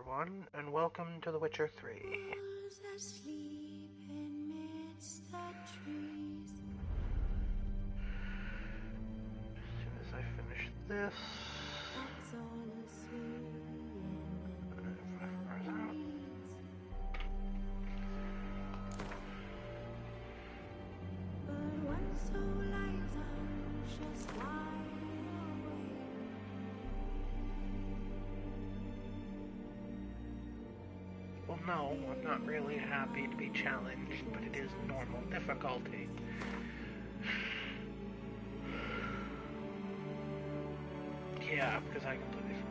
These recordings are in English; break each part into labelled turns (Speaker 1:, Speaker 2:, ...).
Speaker 1: everyone, and welcome to The Witcher 3. As soon as I finish this... Well, no, I'm not really happy to be challenged, but it is normal difficulty. Yeah, because I completely forgot.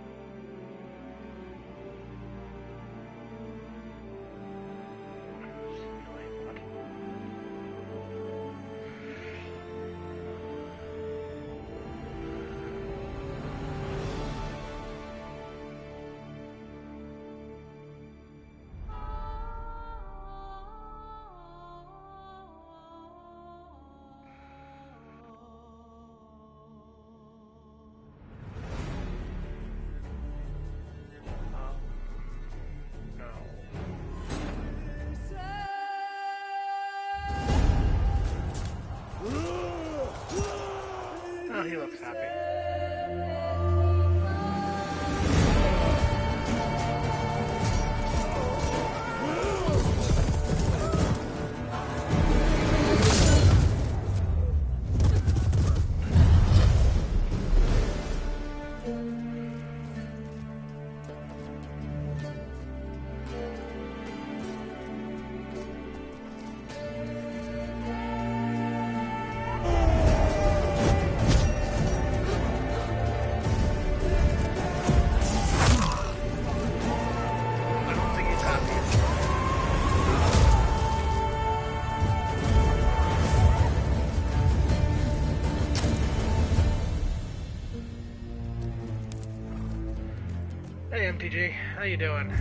Speaker 1: Oh, he looks happy. Hey MTG, how you doing?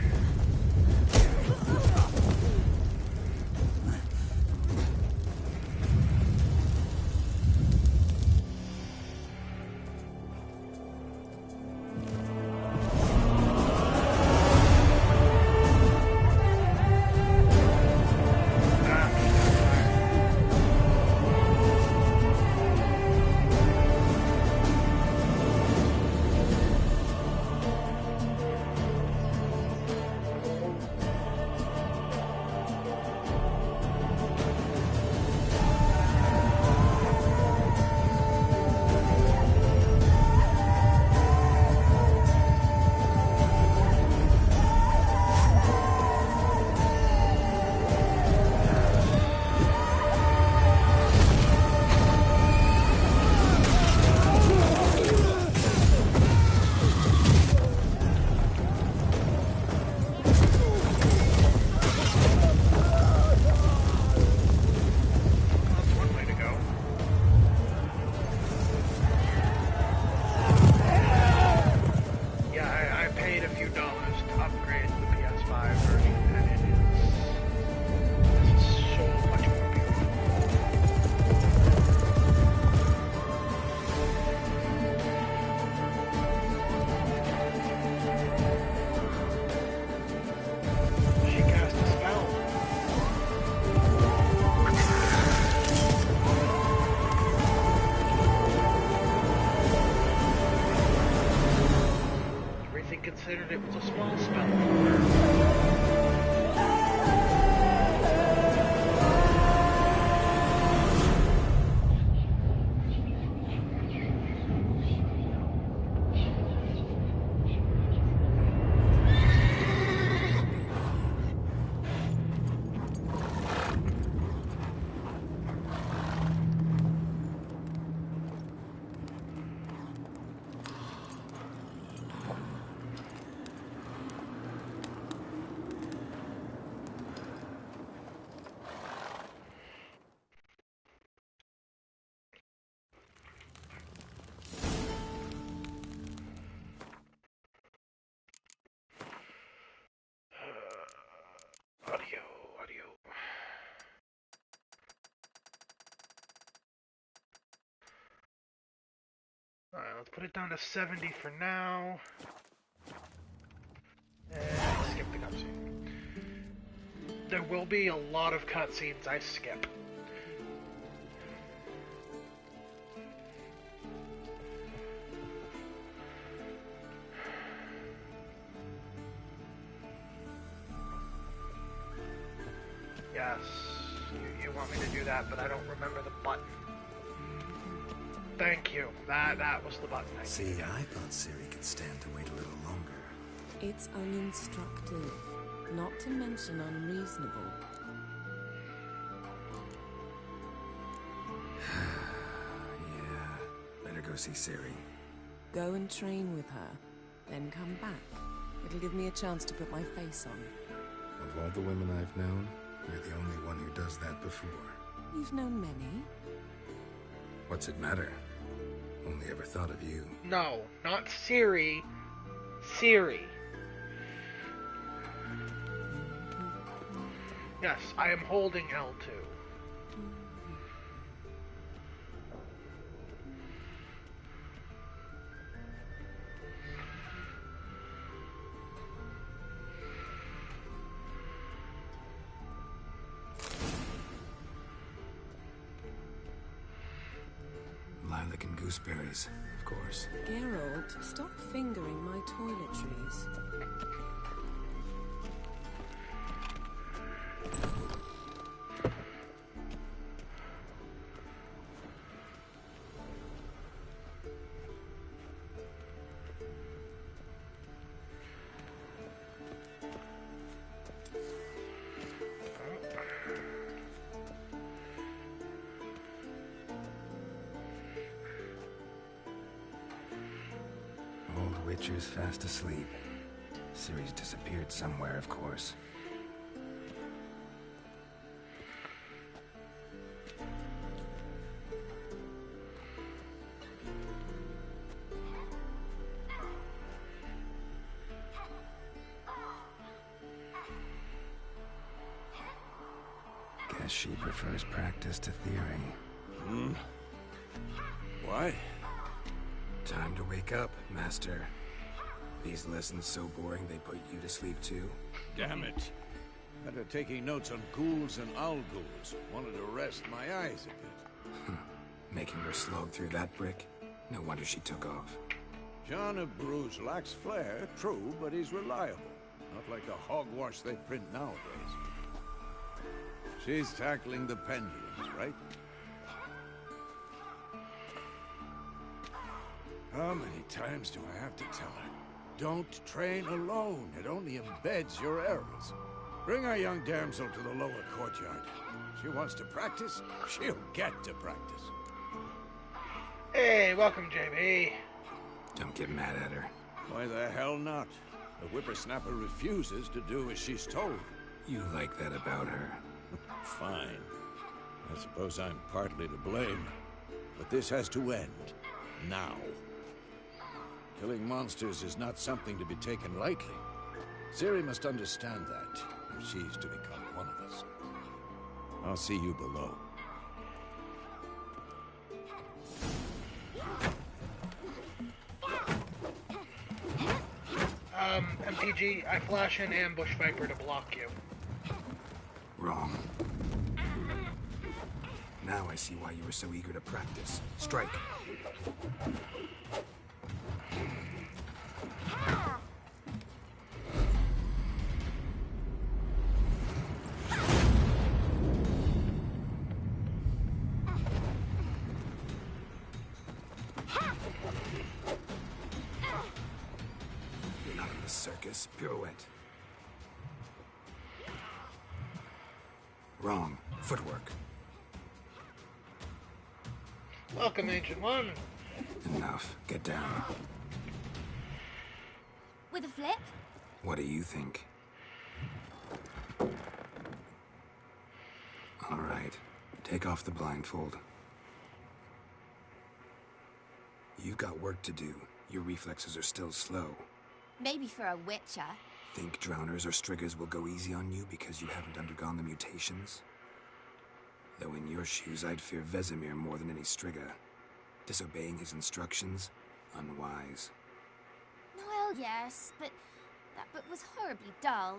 Speaker 1: Considered it was a small spell. Audio. Alright, let's put it down to 70 for now. And skip the cutscene. There will be a lot of cutscenes I skip. Yes, you want me to do that, but I don't remember the button. Thank you. That was the button.
Speaker 2: See, I thought Ciri could stand to wait a little longer.
Speaker 3: It's uninstructive, not to mention unreasonable.
Speaker 2: Yeah, better go see Ciri.
Speaker 3: Go and train with her, then come back. It'll give me a chance to put my face on.
Speaker 2: Of all the women I've known, you're the only one who does that before.
Speaker 3: You've known many.
Speaker 2: What's it matter? Only ever thought of you.
Speaker 1: No, not Ciri. Ciri. Yes, I am holding L2.
Speaker 2: Lilac and gooseberries, of course.
Speaker 3: Geralt, stop fingering my toiletries.
Speaker 2: Witcher's fast asleep. Ciri's disappeared somewhere, of course. Guess she prefers practice to theory.
Speaker 4: Why?
Speaker 2: Time to wake up, Master. These lessons so boring they put you to sleep too?
Speaker 4: Damn it. Had her taking notes on ghouls and owl ghouls. Wanted to rest my eyes a bit.
Speaker 2: Making her slog through that brick? No wonder she took off.
Speaker 4: John of Bruges lacks flair, true, but he's reliable. Not like the hogwash they print nowadays. She's tackling the pendulums, right? How many times do I have to tell her? Don't train alone. It only embeds your errors. Bring our young damsel to the lower courtyard. She wants to practice, she'll get to practice.
Speaker 1: Hey, welcome, JB.
Speaker 2: Don't get mad at her.
Speaker 4: Why the hell not? The whippersnapper refuses to do as she's told.
Speaker 2: You like that about her?
Speaker 4: Fine. I suppose I'm partly to blame. But this has to end. Now. Killing monsters is not something to be taken lightly. Ciri must understand that, if she's to become one of us. I'll see you below.
Speaker 1: MTG, I flash in Ambush Viper to block you.
Speaker 2: Wrong. Now I see why you were so eager to practice. Strike. You're not in the circus. Pirouette. Wrong. Footwork.
Speaker 1: Welcome, Ancient One.
Speaker 2: Enough. Get down.
Speaker 5: With a flip?
Speaker 2: What do you think? All right. Take off the blindfold. You've got work to do. Your reflexes are still slow.
Speaker 5: Maybe for a witcher.
Speaker 2: Think drowners or striggers will go easy on you because you haven't undergone the mutations? Though in your shoes, I'd fear Vesemir more than any strigger. Disobeying his instructions? Unwise.
Speaker 5: Well, yes, but That book was horribly dull.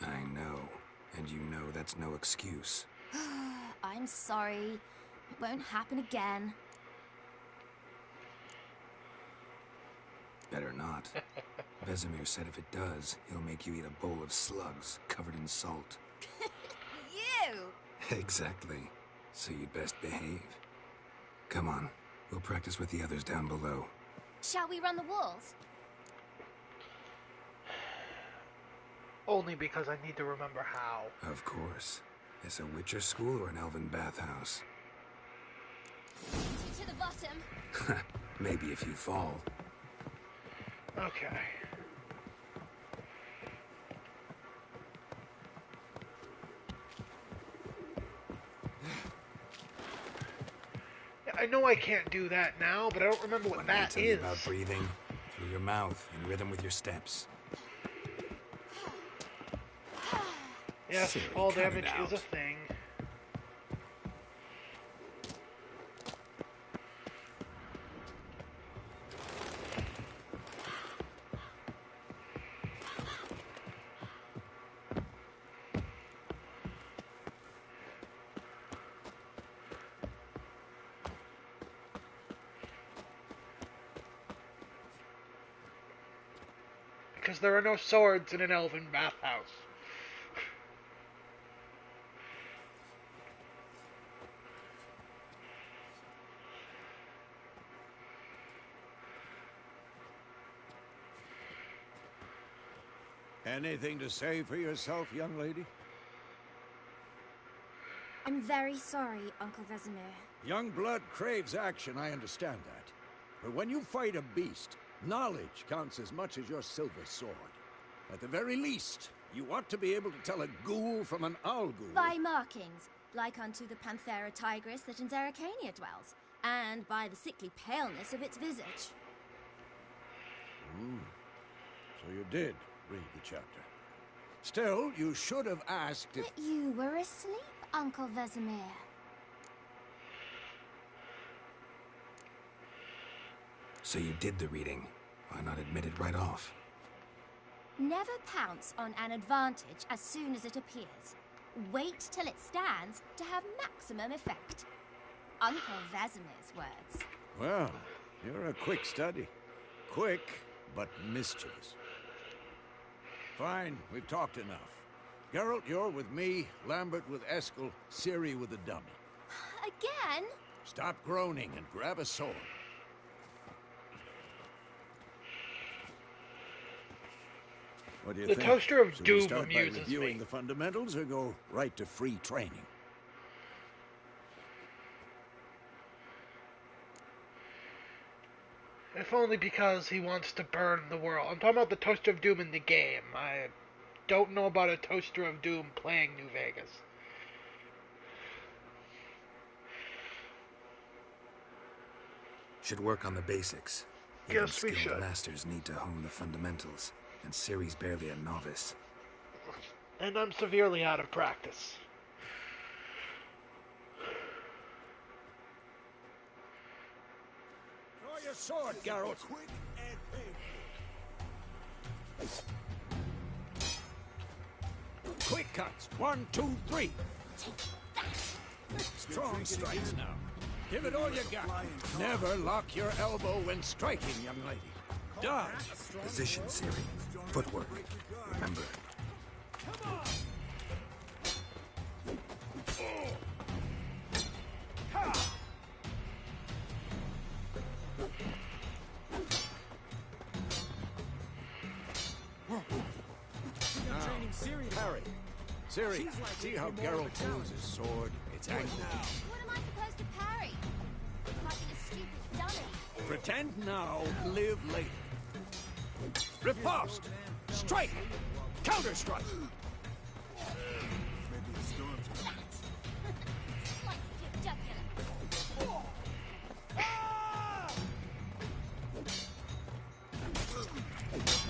Speaker 2: I know, and you know that's no excuse.
Speaker 5: I'm sorry. It won't happen again.
Speaker 2: Better not. Vesemir said if it does, he'll make you eat a bowl of slugs covered in salt.
Speaker 5: You!
Speaker 2: Exactly. So you'd best behave. Come on, we'll practice with the others down below.
Speaker 5: Shall we run the walls?
Speaker 1: Only because I need to remember how.
Speaker 2: Of course. Is a Witcher school or an elven bathhouse?
Speaker 5: Easy to the bottom.
Speaker 2: Maybe if you fall.
Speaker 1: Okay. I know I can't do that now, but I don't remember what
Speaker 2: When I
Speaker 1: that
Speaker 2: tell you
Speaker 1: is.
Speaker 2: about breathing, through your mouth, in rhythm with your steps.
Speaker 1: Yes,
Speaker 2: Silly,
Speaker 1: fall
Speaker 2: cut it
Speaker 1: damage is
Speaker 2: out.
Speaker 1: a thing. Because there are no swords in an elven bathhouse.
Speaker 4: Anything to say for yourself, young lady?
Speaker 5: I'm very sorry, Uncle Vesemir.
Speaker 4: Young blood craves action, I understand that. But when you fight a beast, knowledge counts as much as your silver sword. At the very least, you ought to be able to tell a ghoul from an owl ghoul.
Speaker 5: By markings, like unto the Panthera tigris that in Zerrikania dwells, and by the sickly paleness of its visage.
Speaker 4: So you did read the chapter. Still, you should have asked if...
Speaker 5: But you were asleep, Uncle Vesemir.
Speaker 2: So you did the reading. Why not admit it right off?
Speaker 5: Never pounce on an advantage as soon as it appears. Wait till it stands to have maximum effect. Uncle Vesemir's words.
Speaker 4: Well, you're a quick study. Quick, but mischievous. Fine, we've talked enough. Geralt, you're with me, Lambert with Eskel, Ciri with the dummy.
Speaker 5: Again?
Speaker 4: Stop groaning and grab a sword. What do you
Speaker 1: The
Speaker 4: think?
Speaker 1: Toaster of
Speaker 4: Should we
Speaker 1: Doom
Speaker 4: start by
Speaker 1: amuses
Speaker 4: reviewing
Speaker 1: me.
Speaker 4: the fundamentals or go right to free training?
Speaker 1: If only because he wants to burn the world. I'm talking about the Toaster of Doom in the game. I don't know about a Toaster of Doom playing New Vegas.
Speaker 2: Should work on the basics. Even
Speaker 1: Yes, we
Speaker 2: skilled
Speaker 1: should.
Speaker 2: masters need to hone the fundamentals, and Ciri's barely a novice.
Speaker 1: And I'm severely out of practice.
Speaker 4: Draw your sword, Geralt. Quick cuts. 1, 2, 3. Strong strikes now. Give it all you got. Never lock your elbow when striking, young lady. Dodge.
Speaker 2: Position, Ciri. Footwork. Remember.
Speaker 4: Parry. Ciri, see how Geralt holds his sword? It's angled.
Speaker 5: What am I supposed to parry? Fighting a stupid dummy.
Speaker 4: Pretend now, live later. Riposte! Strike! Counter-strike!
Speaker 5: Slice your jugular.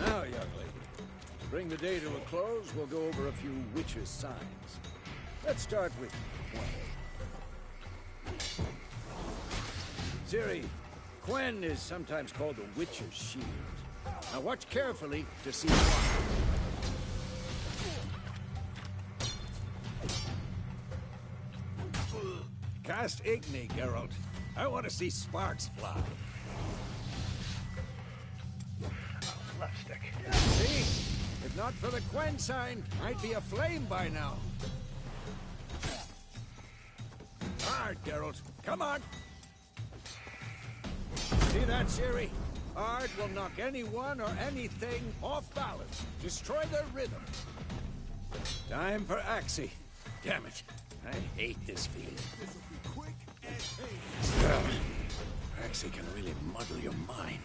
Speaker 4: Now, young lady, to bring the day to a close, we'll go over a few witches' signs. Let's start with Quen. Ciri, Quen is sometimes called the Witcher's Shield. Now watch carefully to see what. Cast Igni, Geralt. I want to see sparks fly.
Speaker 1: Left stick.
Speaker 4: See? If not for the Quen sign, I'd be aflame by now. Hard, Geralt. Come on. See that, Ciri? Ard will knock anyone or anything off balance. Destroy their rhythm. Time for Axii. Damn it. I hate this feeling. Axii can really muddle your mind.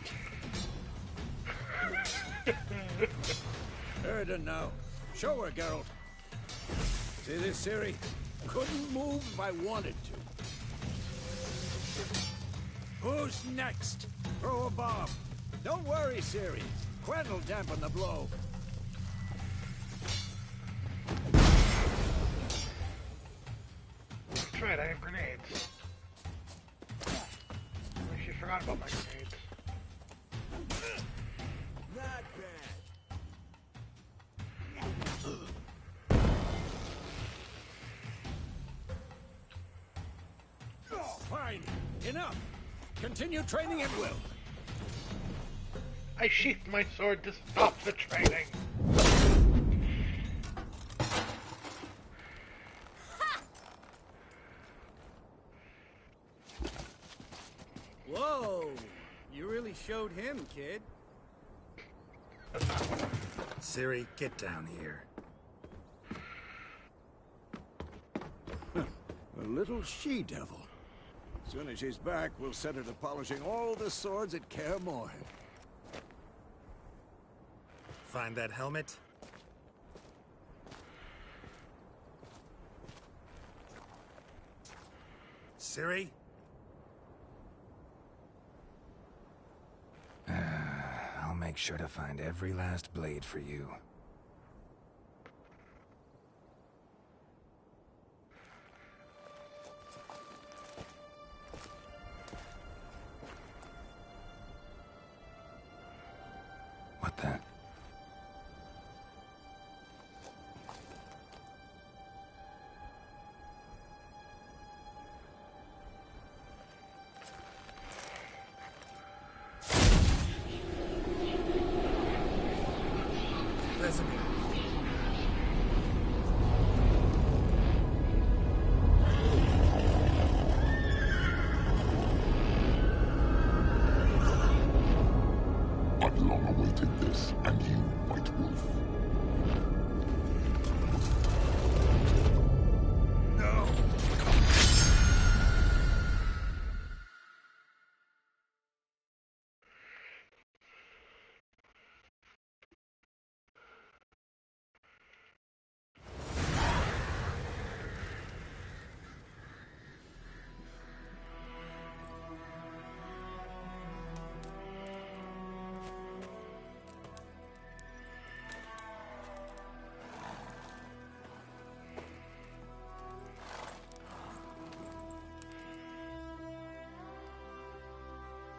Speaker 4: Erden now. Show her, Geralt. See this, Ciri? Couldn't move if I wanted to. Who's next? Throw a bomb. Don't worry, Ciri. Quen will dampen the blow.
Speaker 1: That's right, I have grenades. She forgot about my grenades.
Speaker 4: Not bad. Fine. Enough. Continue training at will.
Speaker 1: I sheathed my sword to stop the training.
Speaker 6: Whoa! You really showed him, kid.
Speaker 2: Ciri, get down here.
Speaker 4: A little she-devil. As soon as she's back, we'll set her to polishing all the swords at Kaer Morhen.
Speaker 2: Find that helmet? Ciri? I'll make sure to find every last blade for you. What the? Vesemir.
Speaker 7: I've long awaited this, and you, White Wolf.
Speaker 4: No!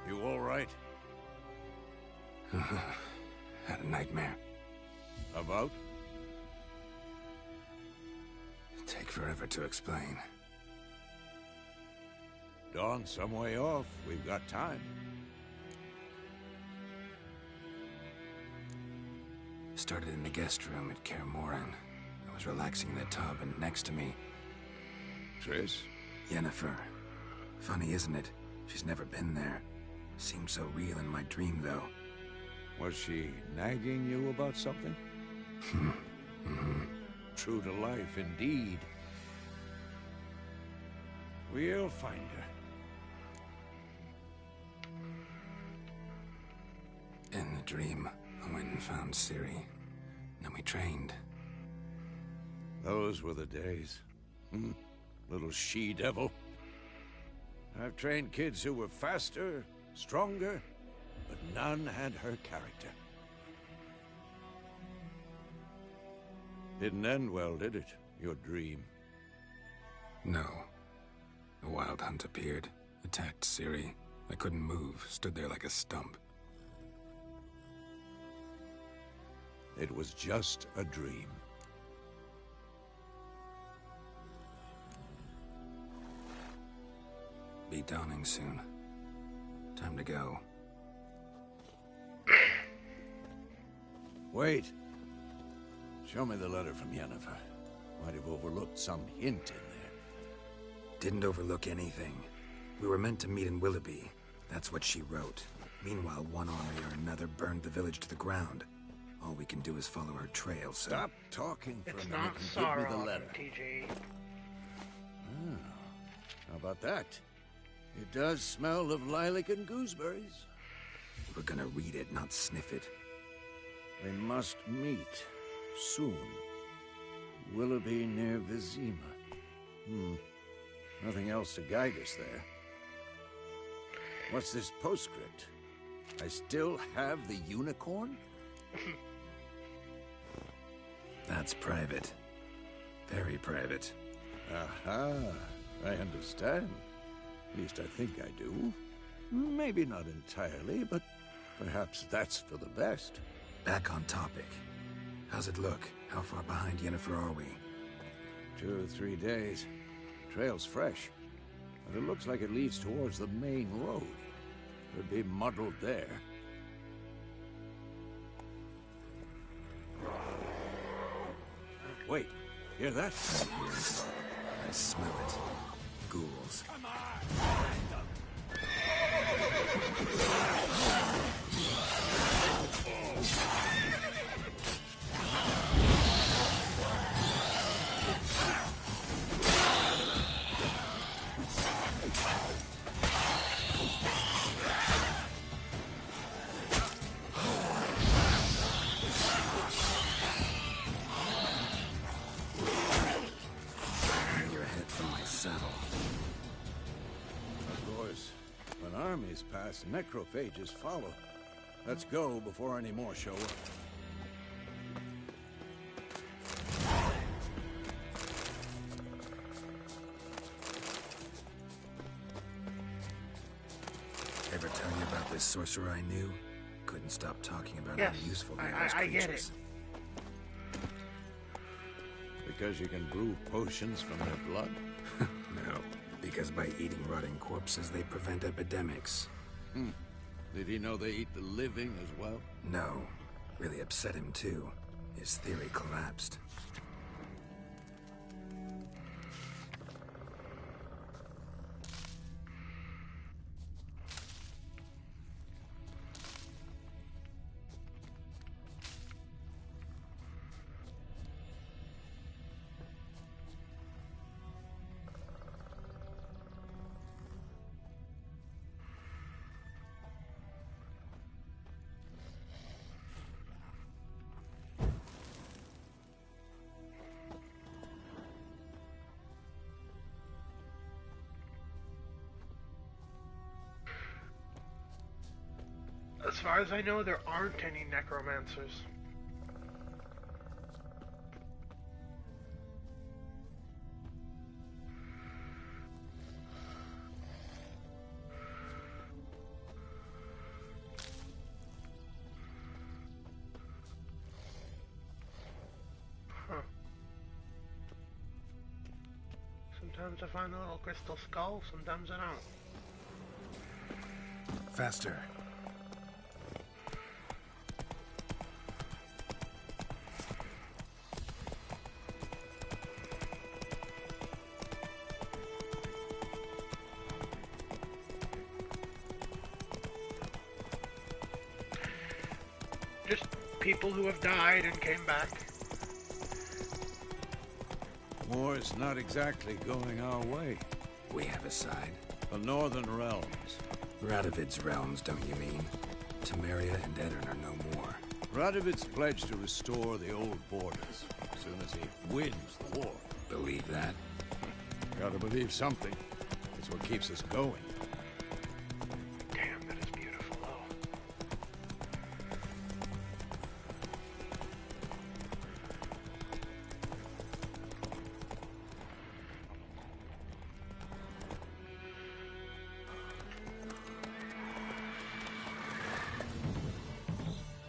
Speaker 4: You all right?
Speaker 2: Had a nightmare.
Speaker 4: About?
Speaker 2: Take forever to explain.
Speaker 4: Dawn's some way off. We've got time.
Speaker 2: Started in the guest room at Kaer Morhen. I was relaxing in the tub, and next to me,
Speaker 4: Triss?
Speaker 2: Yennefer. Funny, isn't it? She's never been there. Seemed so real in my dream, though.
Speaker 4: Was she nagging you about something? True to life, indeed. We'll find her.
Speaker 2: In the dream, I went and found Ciri. Then we trained.
Speaker 4: Those were the days. Little she-devil. I've trained kids who were faster, stronger, but none had her character. Didn't end well, did it? Your dream?
Speaker 2: No. The Wild Hunt appeared, attacked Ciri. I couldn't move, stood there like a stump.
Speaker 4: It was just a dream.
Speaker 2: Be dawning soon. Time to go.
Speaker 4: Wait. Show me the letter from Yennefer. Might have overlooked some hint in there.
Speaker 2: Didn't overlook anything. We were meant to meet in Willoughby. That's what she wrote. Meanwhile, one army or another burned the village to the ground. All we can do is follow her trail, so...
Speaker 4: Stop talking for
Speaker 1: It's
Speaker 4: a minute
Speaker 1: not
Speaker 4: and give me the
Speaker 1: Sauron,
Speaker 4: letter.
Speaker 1: TJ.
Speaker 4: How about that? It does smell of lilac and gooseberries.
Speaker 2: We're gonna read it, not sniff it.
Speaker 4: We must meet soon. Willoughby near Vizima. Nothing else to guide us there. What's this postscript? I still have the unicorn?
Speaker 2: That's private. Very private.
Speaker 4: Aha, I understand. At least I think I do. Maybe not entirely, but perhaps that's for the best.
Speaker 2: Back on topic. How's it look? How far behind Yennefer are we?
Speaker 4: 2 or 3 days. Trail's fresh, but it looks like it leads towards the main road. Could be muddled there. Wait, hear that?
Speaker 2: I smell it. Ghouls. Your head from my saddle.
Speaker 4: Of course, when armies pass, necrophages follow. Let's go before any more show up.
Speaker 2: Ever tell you about this sorcerer I knew? Couldn't stop talking about
Speaker 1: Yes,
Speaker 2: how useful they
Speaker 1: I-
Speaker 2: are as
Speaker 1: I get
Speaker 2: creatures.
Speaker 4: Because you can brew potions from their blood?
Speaker 2: No, because by eating rotting corpses, they prevent epidemics.
Speaker 4: Did he know they eat the living as well?
Speaker 2: No, really upset him too. His theory collapsed.
Speaker 1: As far as I know, there aren't any necromancers. Huh. Sometimes I find a little crystal skull, sometimes I don't.
Speaker 2: Faster.
Speaker 1: Just people who have died and came back.
Speaker 4: War's not exactly going our way.
Speaker 2: We have a side.
Speaker 4: The Northern Realms.
Speaker 2: Radovid's realms, don't you mean? Temeria and Edirn are no more.
Speaker 4: Radovid's pledged to restore the old borders as soon as he wins the war.
Speaker 2: Believe that?
Speaker 4: Gotta believe something. It's what keeps us going.
Speaker 1: Damn, that is beautiful, though.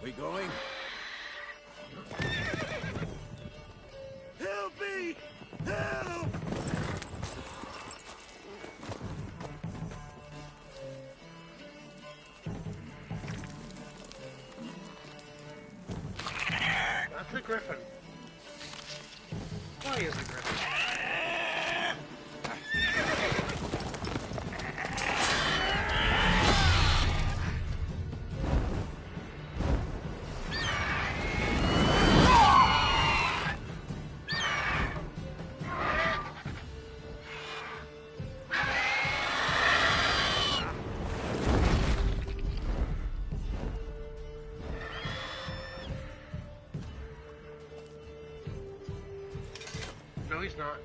Speaker 4: We going?
Speaker 1: a griffin? Why is a griffin? No, he's not.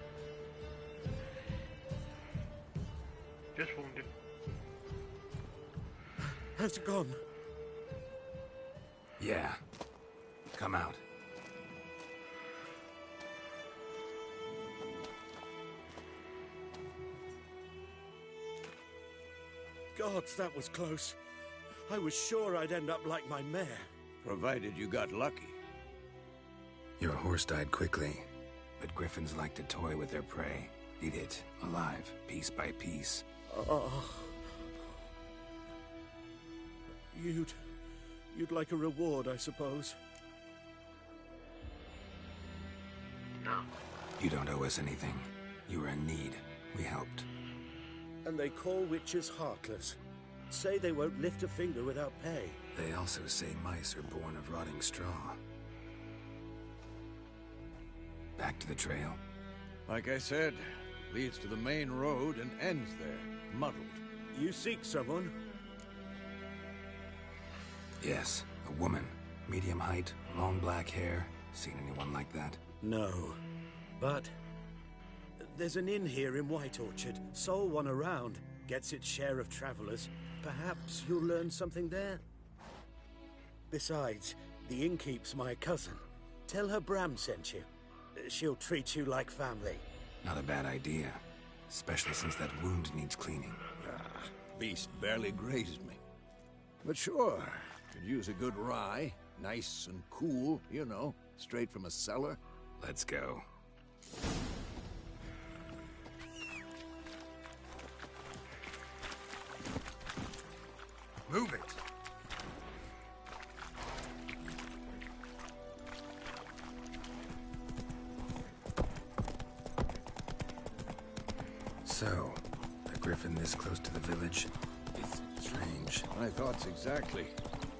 Speaker 1: Just wounded.
Speaker 6: How's it gone?
Speaker 2: Yeah. Come out.
Speaker 6: Gods, that was close. I was sure I'd end up like my mare.
Speaker 4: Provided you got lucky.
Speaker 2: Your horse died quickly, but griffins like to toy with their prey. Eat it, alive, piece by piece.
Speaker 6: Oh. You'd like a reward, I suppose.
Speaker 1: No.
Speaker 2: You don't owe us anything. You were in need. We helped.
Speaker 6: And they call witches heartless. Say they won't lift a finger without pay.
Speaker 2: They also say mice are born of rotting straw. Back to the trail.
Speaker 4: Like I said, leads to the main road and ends there, muddled.
Speaker 6: You seek someone?
Speaker 2: Yes, a woman. Medium height, long black hair. Seen anyone like that?
Speaker 6: No. But there's an inn here in White Orchard. Sole one around. Gets its share of travelers. Perhaps you'll learn something there. Besides, the innkeep's my cousin. Tell her Bram sent you. She'll treat you like family.
Speaker 2: Not a bad idea. Especially since that wound needs cleaning.
Speaker 4: Beast barely grazed me. But sure, could use a good rye. Nice and cool, you know, straight from a cellar.
Speaker 2: Let's go. Move it! So, a griffin this close to the village? It's strange.
Speaker 4: My thoughts exactly.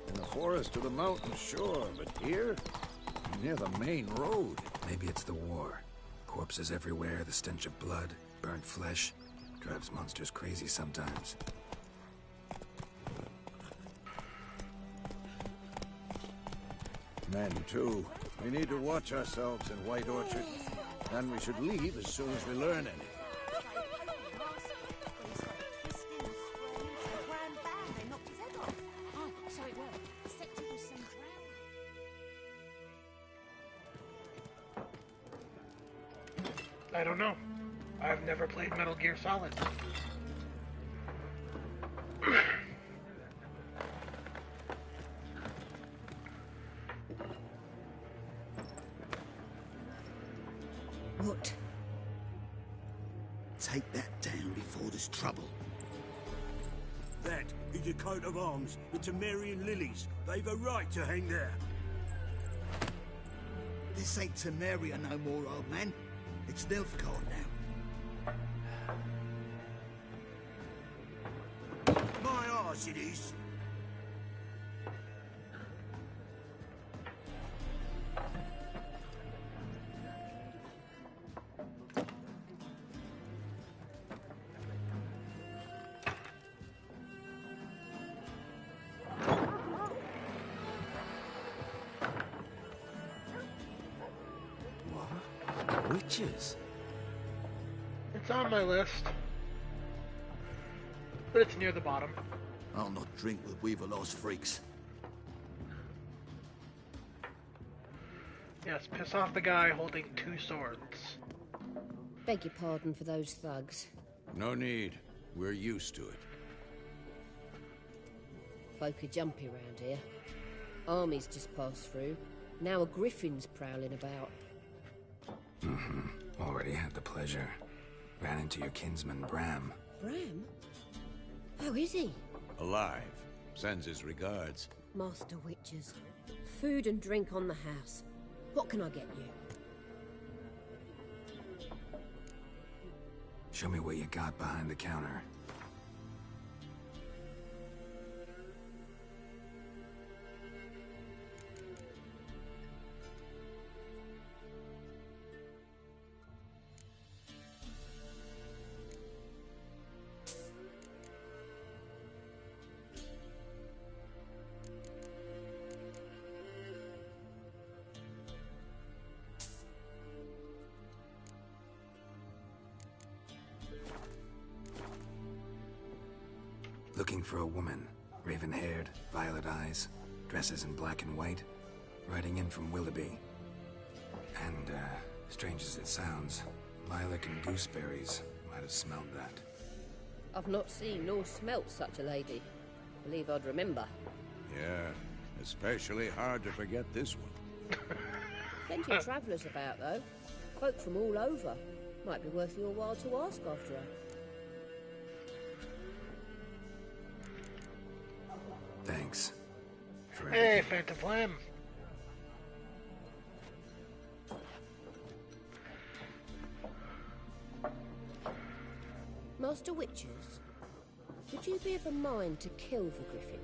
Speaker 4: In the forest or the mountains, sure, but here? Near the main road.
Speaker 2: Maybe it's the war. Corpses everywhere, the stench of blood, burnt flesh. Drives monsters crazy sometimes.
Speaker 4: Men, too. We need to watch ourselves in White Orchard. And we should leave as soon as we learn anything.
Speaker 1: I don't know. I've never played Metal Gear Solid.
Speaker 8: What? Take that down before there's trouble.
Speaker 6: That is a coat of arms, the Temerian lilies. They've a right to hang there.
Speaker 8: This ain't Temeria no more, old man. It's Nilfgaard now.
Speaker 6: My arse it is.
Speaker 2: Witches?
Speaker 1: It's on my list. But it's near the bottom.
Speaker 8: I'll not drink with Weaverlost freaks.
Speaker 1: Yes, piss off the guy holding two swords.
Speaker 9: Beg your pardon for those thugs.
Speaker 4: No need. We're used to it.
Speaker 9: Folk are jumpy round here. Armies just passed through. Now a griffin's prowling about.
Speaker 2: Already had the pleasure. Ran into your kinsman, Bram.
Speaker 9: Bram? How is he?
Speaker 4: Alive. Sends his regards.
Speaker 9: Master Witches. Food and drink on the house. What can I get you?
Speaker 2: Show me what you got behind the counter. Looking for a woman. Raven-haired, violet eyes, dresses in black and white, riding in from Willoughby. And, strange as it sounds, lilac and gooseberries might have smelled that.
Speaker 9: I've not seen nor smelt such a lady. Believe I'd remember.
Speaker 4: Yeah, especially hard to forget this one.
Speaker 9: Plenty of travellers about, though. Folk from all over. Might be worth your while to ask after her.
Speaker 2: Thanks. For
Speaker 1: Hey, Phantom Flame.
Speaker 9: Master Witchers, would you be of a mind to kill the griffin?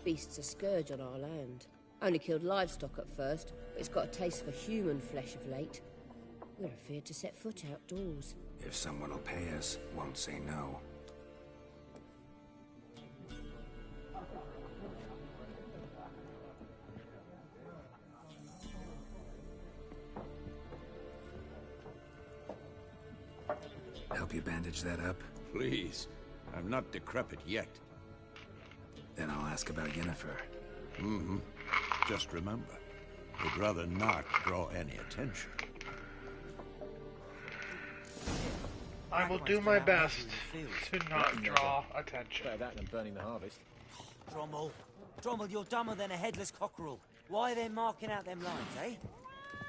Speaker 9: Beast's a scourge on our land. Only killed livestock at first, but it's got a taste for human flesh of late. We're afeard to set foot outdoors.
Speaker 2: If someone will pay us, won't say no. Help you bandage that up?
Speaker 4: Please, I'm not decrepit yet.
Speaker 2: Then I'll ask about Yennefer.
Speaker 4: Mm-hmm. Just remember, we'd rather not draw any attention.
Speaker 1: I will do my best to not draw attention.
Speaker 10: Better that than burning the harvest.
Speaker 11: Drommel, you're dumber than a headless cockerel. Why are they marking out them lines, eh?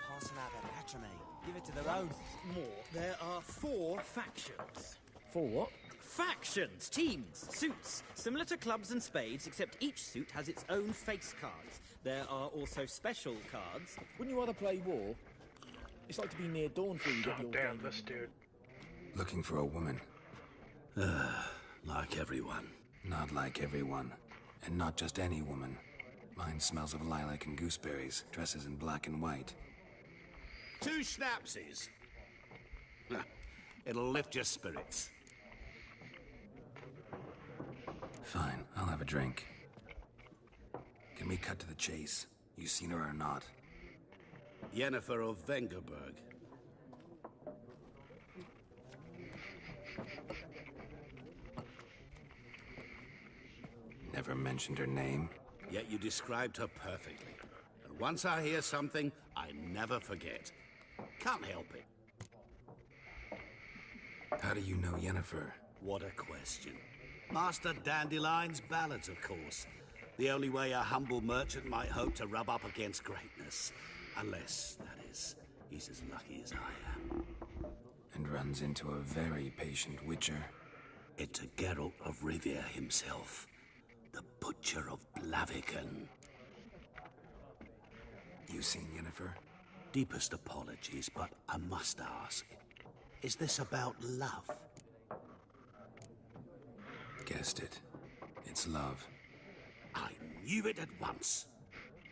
Speaker 11: Passing out their patrimony. Give it to their own.
Speaker 12: More. There are 4 factions.
Speaker 10: 4 what?
Speaker 12: Factions, teams, suits. Similar to clubs and spades, except each suit has its own face cards. There are also special cards.
Speaker 10: Wouldn't you rather play war? It's like to be near dawn for you to get your
Speaker 1: Damn
Speaker 10: game.
Speaker 1: this dude.
Speaker 2: Looking for a woman.
Speaker 6: Like everyone.
Speaker 2: Not like everyone. And not just any woman. Mine smells of lilac and gooseberries, dresses in black and white.
Speaker 6: 2 schnapsies. It'll lift your spirits.
Speaker 2: Fine, I'll have a drink. Can we cut to the chase? You seen her or not?
Speaker 6: Yennefer of Vengerberg.
Speaker 2: Never mentioned her name.
Speaker 6: Yet you described her perfectly. And once I hear something, I never forget. Can't help it.
Speaker 2: How do you know Yennefer?
Speaker 6: What a question. Master Dandelion's ballads, of course. The only way a humble merchant might hope to rub up against greatness. Unless, that is, he's as lucky as I am.
Speaker 2: And runs into a very patient witcher.
Speaker 6: It's a Geralt of Rivia himself. The Butcher of Blaviken.
Speaker 2: You seen Yennefer?
Speaker 6: Deepest apologies, but I must ask. Is this about love?
Speaker 2: Guessed it. It's love.
Speaker 6: I knew it at once.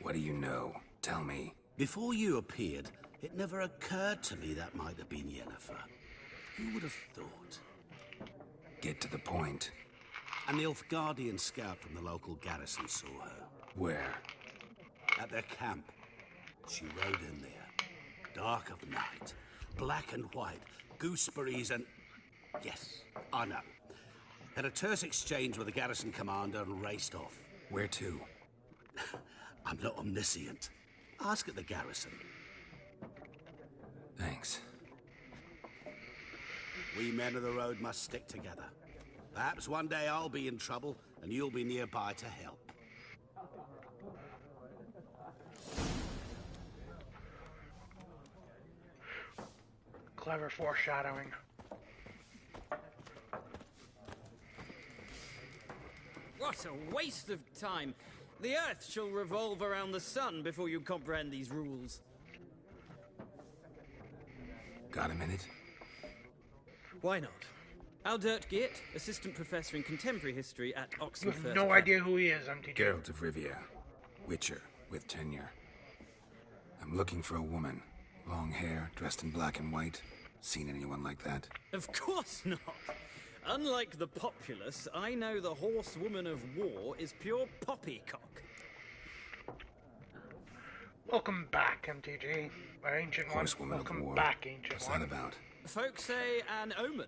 Speaker 2: What do you know? Tell me.
Speaker 6: Before you appeared, it never occurred to me that might have been Yennefer. Who would have thought?
Speaker 2: Get to the point.
Speaker 6: A Nilfgaardian scout from the local garrison saw her.
Speaker 2: Where?
Speaker 6: At their camp. She rode in there. Dark of night. Black and white. Gooseberries and... Yes, I know. Had a terse exchange with the garrison commander and raced off.
Speaker 2: Where to?
Speaker 6: I'm not omniscient. Ask at the garrison.
Speaker 2: Thanks.
Speaker 6: We men of the road must stick together. Perhaps one day I'll be in trouble and you'll be nearby to help.
Speaker 1: Clever foreshadowing.
Speaker 12: What a waste of time. The Earth shall revolve around the sun before you comprehend these rules.
Speaker 2: Got a minute?
Speaker 12: Why not? Aldert Geert, assistant professor in contemporary history at
Speaker 1: You
Speaker 12: Oxenford.
Speaker 1: have no idea who he is, MTG.
Speaker 2: Geralt of Rivia. Witcher, with tenure. I'm looking for a woman. Long hair, dressed in black and white. Seen anyone like that?
Speaker 12: Of course not. Unlike the populace, I know the horsewoman of war is pure poppycock.
Speaker 1: Welcome back, MTG. Ancient One.
Speaker 2: Horsewoman of
Speaker 1: Welcome
Speaker 2: war.
Speaker 1: back, Ancient
Speaker 2: What's
Speaker 1: One.
Speaker 2: that about?
Speaker 12: Folks say an omen.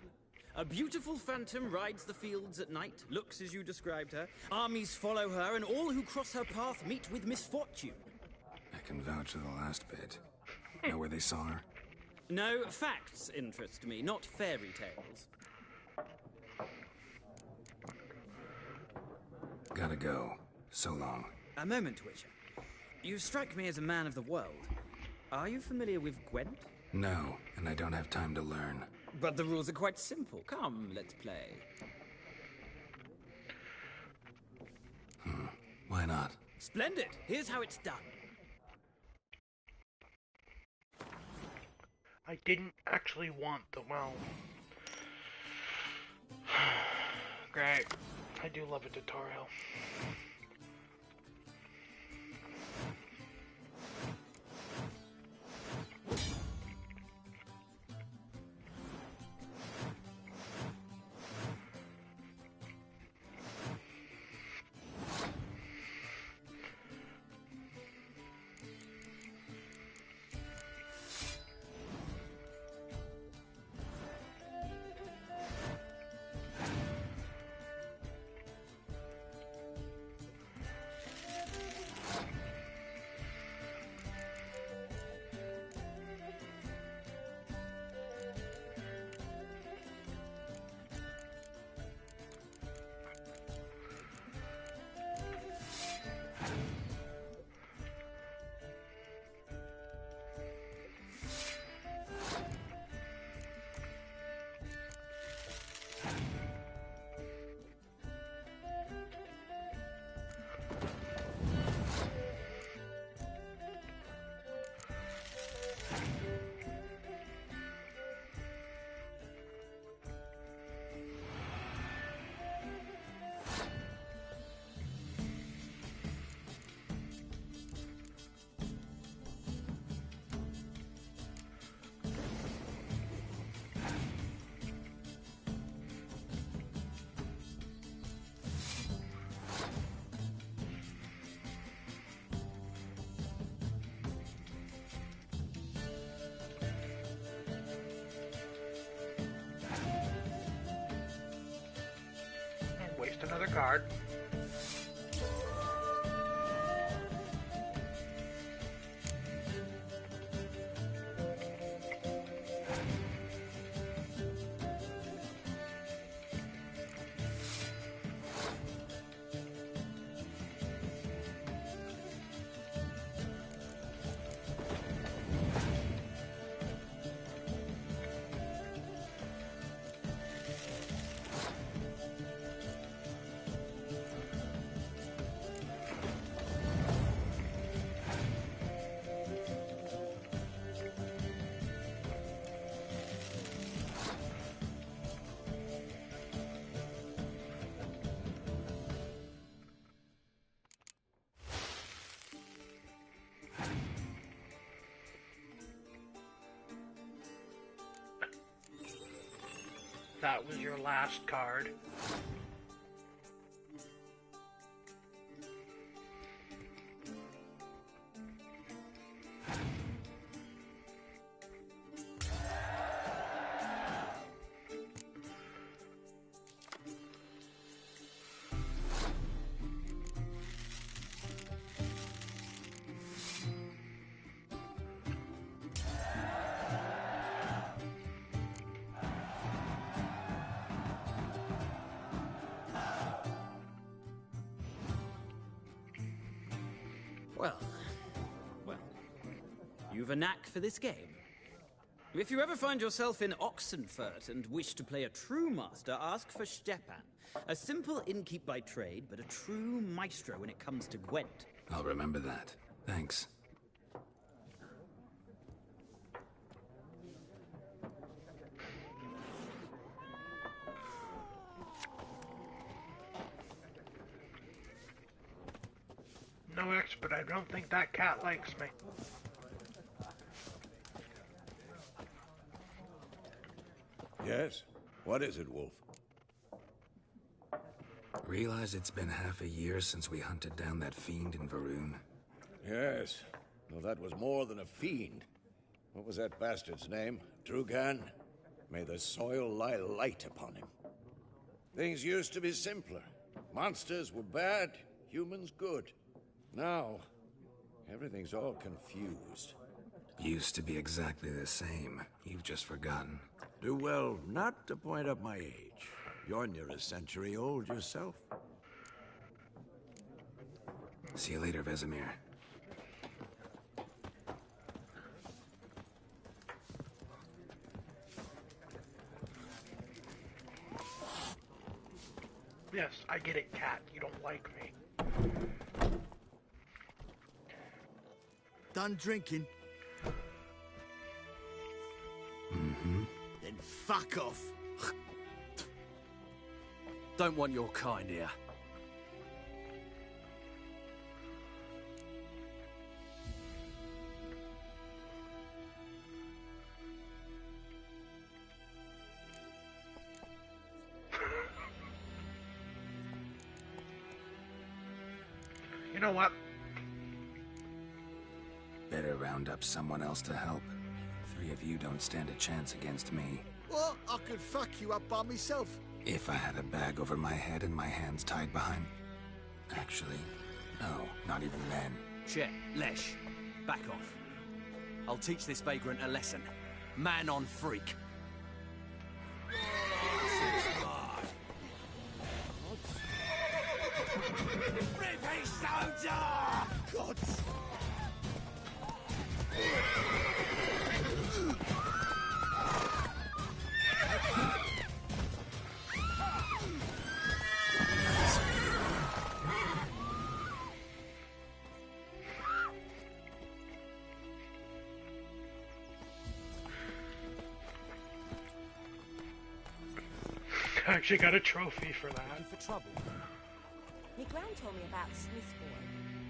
Speaker 12: A beautiful phantom rides the fields at night, looks as you described her. Armies follow her, and all who cross her path meet with misfortune.
Speaker 2: I can vouch for the last bit. Know where they saw her?
Speaker 12: No, facts interest me, not fairy tales.
Speaker 2: Gotta go. So long.
Speaker 12: A moment, Witcher. You strike me as a man of the world. Are you familiar with Gwent?
Speaker 2: No, and I don't have time to learn.
Speaker 12: But the rules are quite simple. Come, let's play.
Speaker 2: Why not?
Speaker 12: Splendid. Here's how it's done.
Speaker 1: I didn't actually want the well. Great. I do love a tutorial. Waste another card. That was your last card.
Speaker 12: Well, you've a knack for this game. If you ever find yourself in Oxenfurt and wish to play a true master, ask for Stepan. A simple innkeep by trade, but a true maestro when it comes to Gwent.
Speaker 2: I'll remember that. Thanks.
Speaker 1: no expert. I don't think that cat likes me.
Speaker 4: Yes? What is it, Wolf?
Speaker 2: Realize it's been half a year since we hunted down that fiend in Varun?
Speaker 4: Yes. Well, that was more than a fiend. What was that bastard's name? Drugan? May the soil lie light upon him. Things used to be simpler. Monsters were bad, humans good. Now, everything's all confused.
Speaker 2: Used to be exactly the same. You've just forgotten.
Speaker 4: Do well not to point up my age. You're near a century old yourself.
Speaker 2: See you later, Vesemir.
Speaker 1: Yes, I get it, cat. You don't like me.
Speaker 8: Done drinking?
Speaker 2: Mm-hmm.
Speaker 8: Then fuck off.
Speaker 13: Don't want your kind here.
Speaker 1: You know what?
Speaker 2: Better round up someone else to help. 3 of you don't stand a chance against me.
Speaker 8: What? I could fuck you up by myself.
Speaker 2: If I had a bag over my head and my hands tied behind... Actually, no, not even then.
Speaker 13: Chet, Lesh, back off. I'll teach this vagrant a lesson. Man on freak.
Speaker 11: Rippy soldier!
Speaker 8: God!
Speaker 1: I actually got a trophy for that.
Speaker 11: For trouble.
Speaker 14: My gran told me about the Smith boy.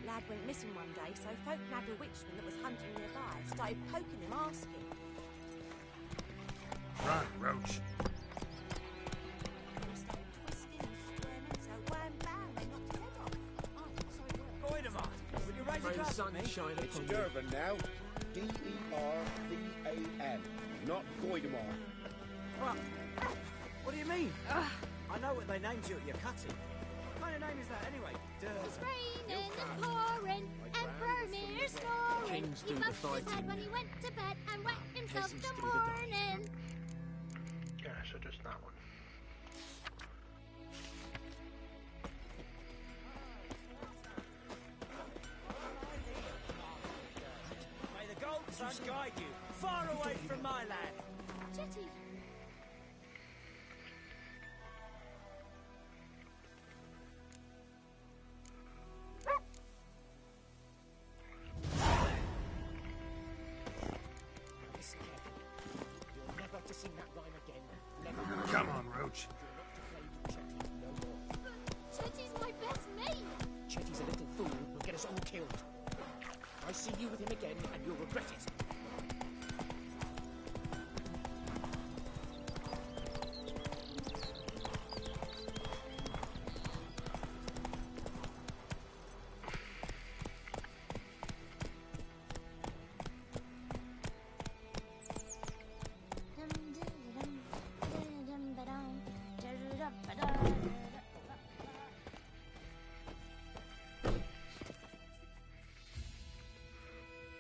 Speaker 14: Lad went missing one day, so folk nabbed a witchman that was hunting nearby. Started poking him, asking.
Speaker 2: Run, Roach.
Speaker 14: They started twisting and squirming, so wham bam, they knocked his head off. Oh, sorry, what?
Speaker 11: Goidemar, will you raise a glass
Speaker 10: sun
Speaker 11: for me?
Speaker 10: shine
Speaker 15: It's
Speaker 10: upon you.
Speaker 15: Dervan now. D-E-R-V-A-N. Not Goidemar.
Speaker 11: What do you mean? I know what they named you at your cutting. What kind of name is that anyway?
Speaker 5: It's raining and pouring, and Vermeer snoring.
Speaker 10: Kings
Speaker 5: He
Speaker 10: do the
Speaker 5: bumped his head
Speaker 10: fighting.
Speaker 5: when he went to bed and wet himself
Speaker 10: Peasants
Speaker 5: the
Speaker 10: do the dying.
Speaker 5: morning.
Speaker 1: Yeah, so just that one.
Speaker 11: May the gold sun guide you, far away from my land.
Speaker 5: Jetty.
Speaker 10: Listen carefully. You're never to sing that rhyme again. Never.
Speaker 2: Come on, Roach.
Speaker 5: Jetty's my best mate.
Speaker 10: Chetty's a little fool who'll get us all killed. I see you with him again, and you'll regret it.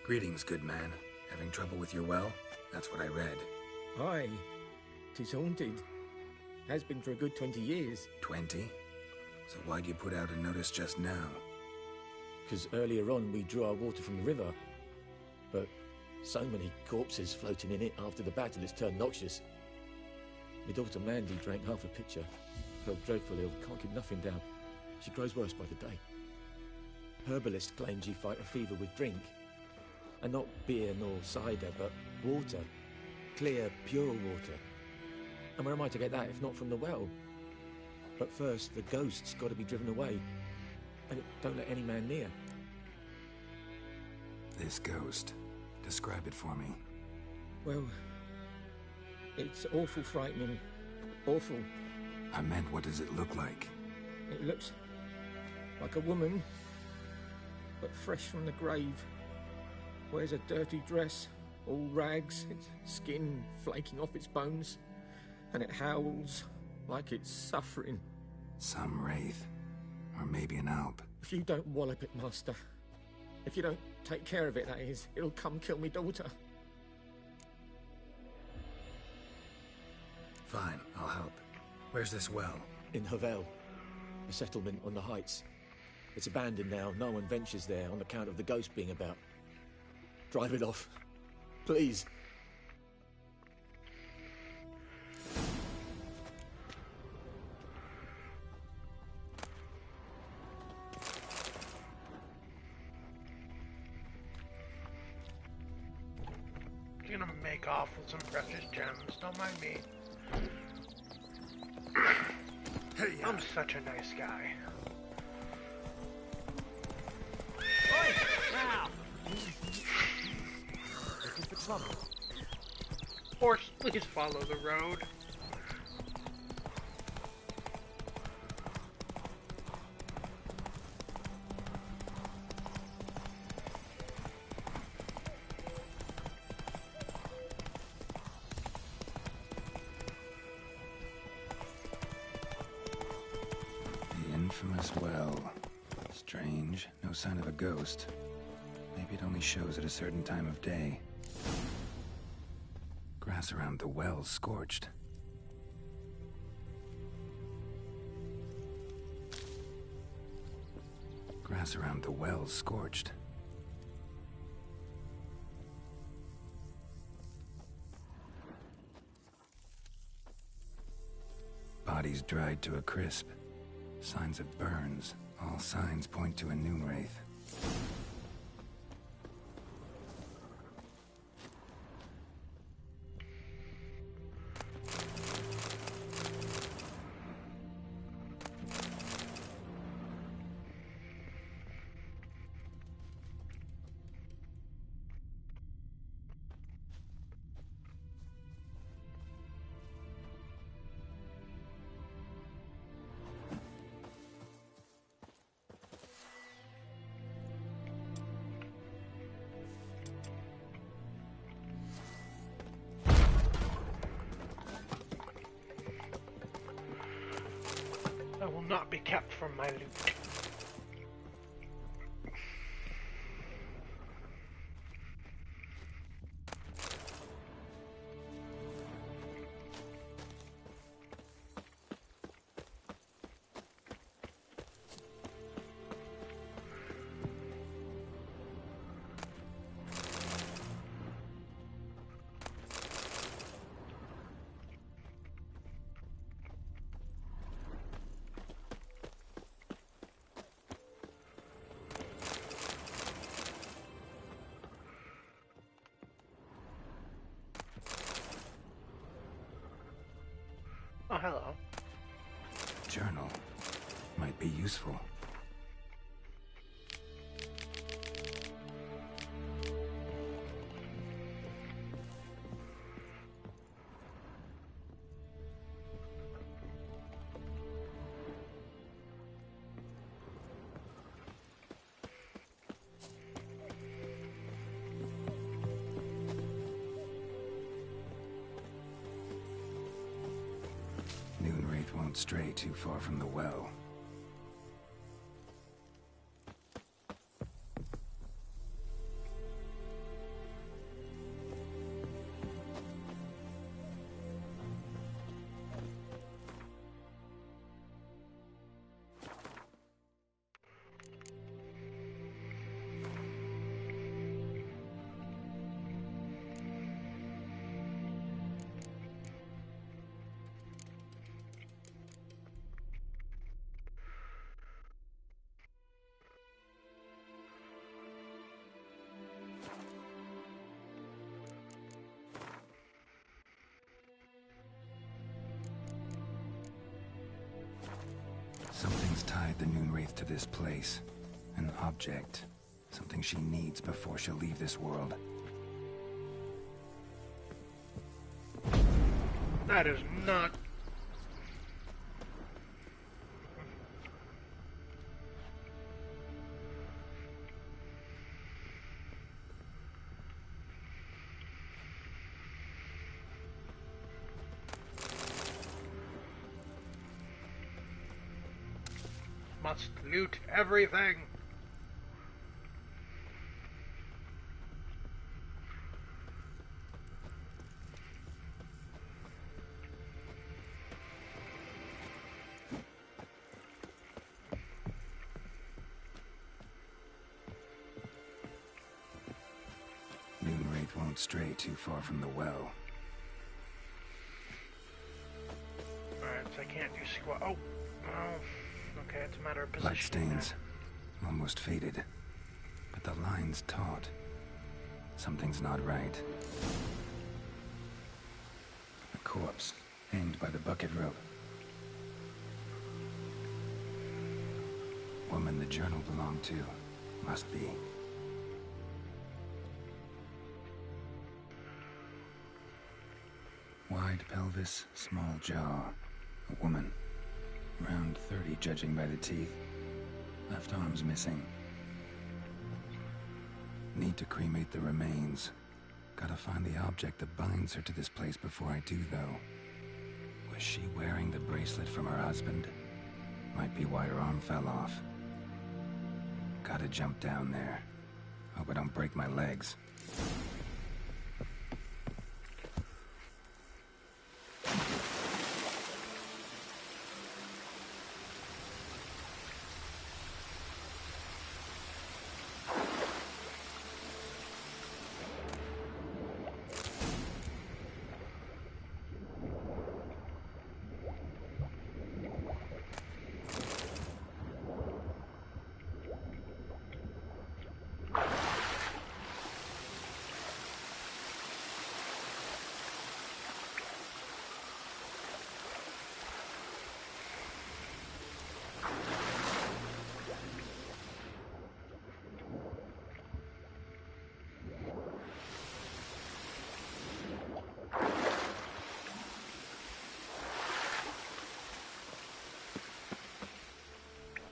Speaker 2: Greetings, good man. Having trouble with your well? That's what I read.
Speaker 10: Aye. 'Tis haunted. Has been for a good 20 years.
Speaker 2: 20? So why'd you put out a notice just now?
Speaker 10: Because earlier on we drew our water from the river. But so many corpses floating in it after the battle it's turned noxious. My daughter Mandy drank half a pitcher. Felt dreadfully ill, can't keep nothing down. She grows worse by the day. Herbalist claims you fight a fever with drink. And not beer nor cider, but water. Clear, pure water. And where am I to get that if not from the well? But first, the ghost's got to be driven away. And it don't let any man near.
Speaker 2: This ghost. Describe it for me.
Speaker 10: Well, it's awful frightening. Awful.
Speaker 2: I meant, what does it look like?
Speaker 10: It looks like a woman, but fresh from the grave. Wears a dirty dress, all rags, its skin flaking off its bones, and it howls like it's suffering.
Speaker 2: Some wraith. Or maybe an alp.
Speaker 10: If you don't wallop it, Master, if you don't take care of it, that is, it'll come kill me daughter.
Speaker 2: Fine, I'll help. Where's this well?
Speaker 10: In Havel, a settlement on the heights. It's abandoned now. No one ventures there on account of the ghost being about. Drive it off. Please.
Speaker 1: You're gonna make off with some precious gems, don't mind me. I'm such a nice guy.
Speaker 11: Oi! Now! Looking for trouble?
Speaker 1: Horse, please follow the road.
Speaker 2: Infamous well. Strange. No sign of a ghost. Maybe it only shows at a certain time of day. Grass around the well's scorched. Grass around the well's scorched. Bodies dried to a crisp. Signs of burns. All signs point to a Noonwraith.
Speaker 1: I will not be kept from my loot. Oh, hello.
Speaker 2: Journal. Might be useful. Noonwraith won't stray too far from the well. Something's tied the Noonwraith to this place. An object. Something she needs before she'll leave this world.
Speaker 1: That is not... Must loot everything.
Speaker 2: Moonwraith won't stray too far from the well.
Speaker 1: Alright, so I can't do squat. Oh, okay, it's a matter of position.
Speaker 2: Bloodstains. Almost faded. But the line's taut. Something's not right. A corpse, hanged by the bucket rope. Woman the journal belonged to. Must be. Wide pelvis, small jaw. A woman. Around 30, judging by the teeth. Left arm's missing. Need to cremate the remains. Gotta find the object that binds her to this place before I do, though. Was she wearing the bracelet from her husband? Might be why her arm fell off. Gotta jump down there. Hope I don't break my legs.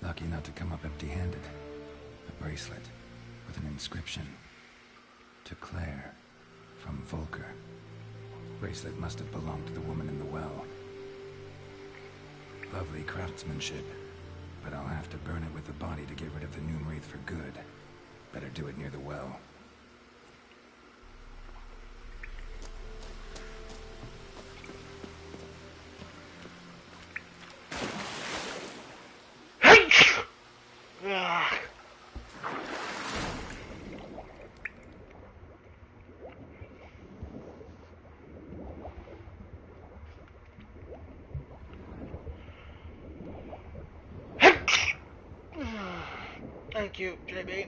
Speaker 2: Lucky not to come up empty-handed. A bracelet with an inscription. To Claire, from Volker. Bracelet must have belonged to the woman in the well. Lovely craftsmanship, but I'll have to burn it with the body to get rid of the Moonwraith for good. Better do it near the well.
Speaker 1: Thank you, JB.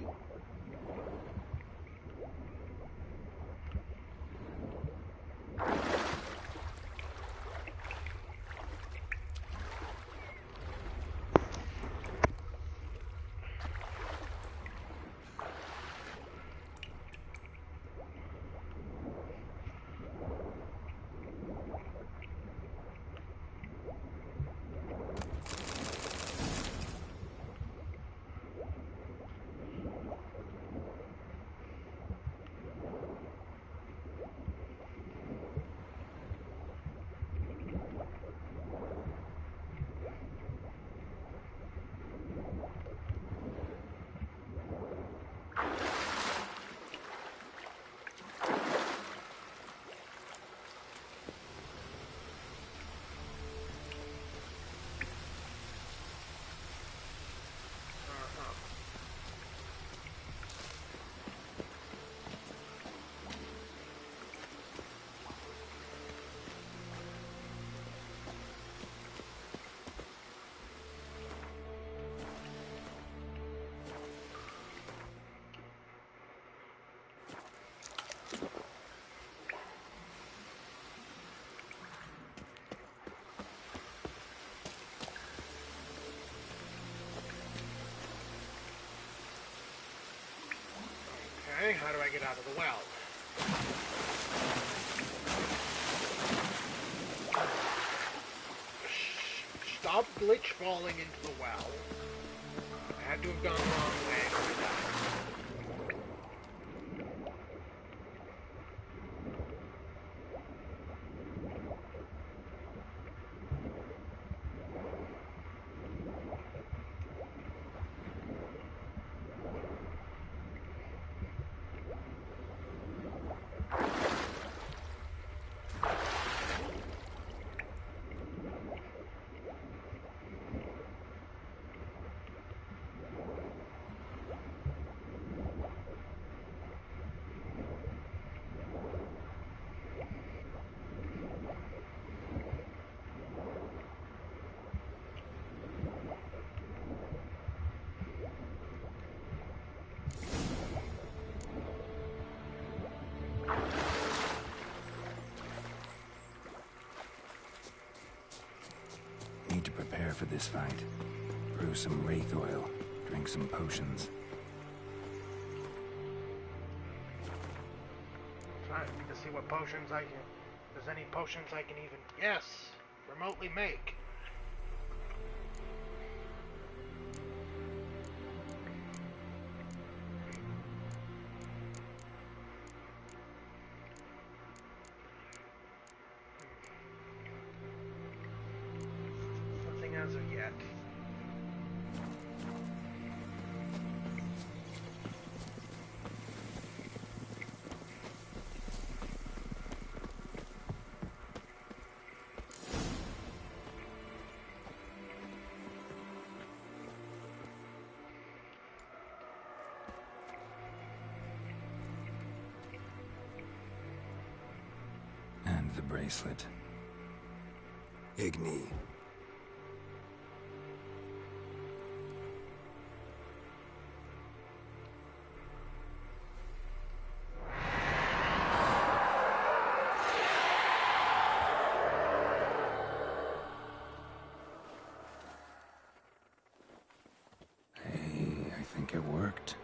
Speaker 1: Okay, how do I get out of the well? Stop glitch falling into the well. I had to have gone the wrong way for that.
Speaker 2: Need to prepare for this fight. Brew some wraith oil. Drink some potions.
Speaker 1: Trying to see what potions I can... If there's any potions I can even... Yes! Remotely make. Nothing as of yet.
Speaker 2: And the bracelet. Igni. Hey, I think it worked.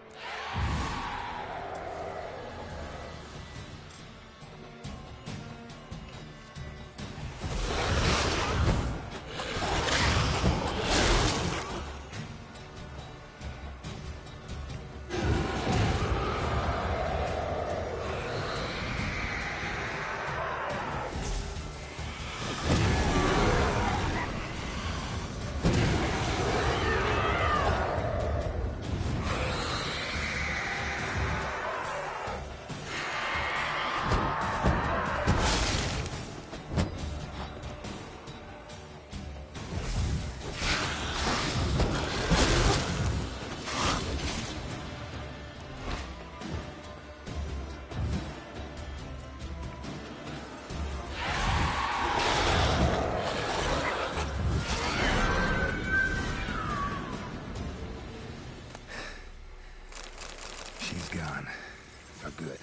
Speaker 2: She's gone. For good.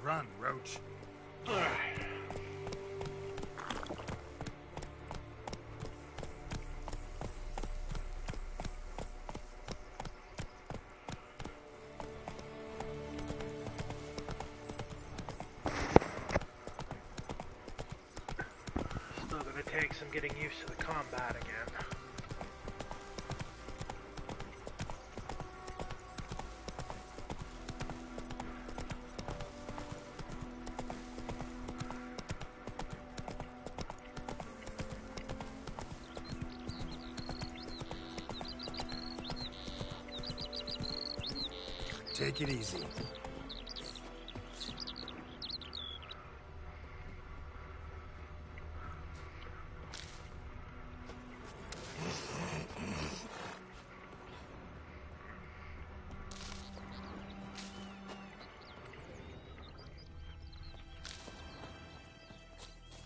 Speaker 4: Run, Roach.
Speaker 1: Still gonna take some getting used to the combat again.
Speaker 2: Take it easy.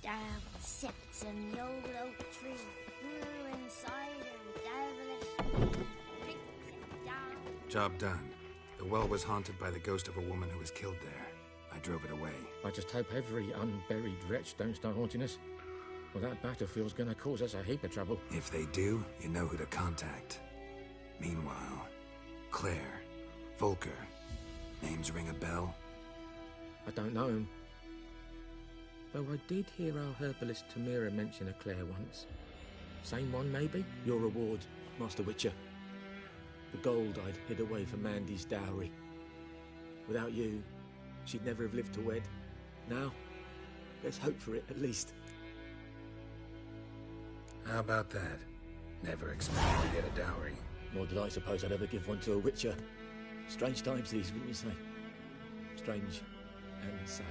Speaker 5: Down sits in the old oak tree, inside and devilish. Picks it down.
Speaker 2: Job done. The well was haunted by the ghost of a woman who was killed there. I drove it away.
Speaker 10: I just hope every unburied wretch don't start haunting us. Well, that battlefield's gonna cause us a heap of trouble.
Speaker 2: If they do, you know who to contact. Meanwhile, Claire, Volker, names ring a bell?
Speaker 10: I don't know him. Though I did hear our herbalist Tamira mention a Claire once. Same one, maybe? Your reward, Master Witcher. The gold I'd hid away for Mandy's dowry. Without you, she'd never have lived to wed. Now, let's hope for it, at least.
Speaker 2: How about that? Never expected to get a dowry.
Speaker 10: Nor did I suppose I'd ever give one to a Witcher. Strange times these, wouldn't you say? Strange and sad.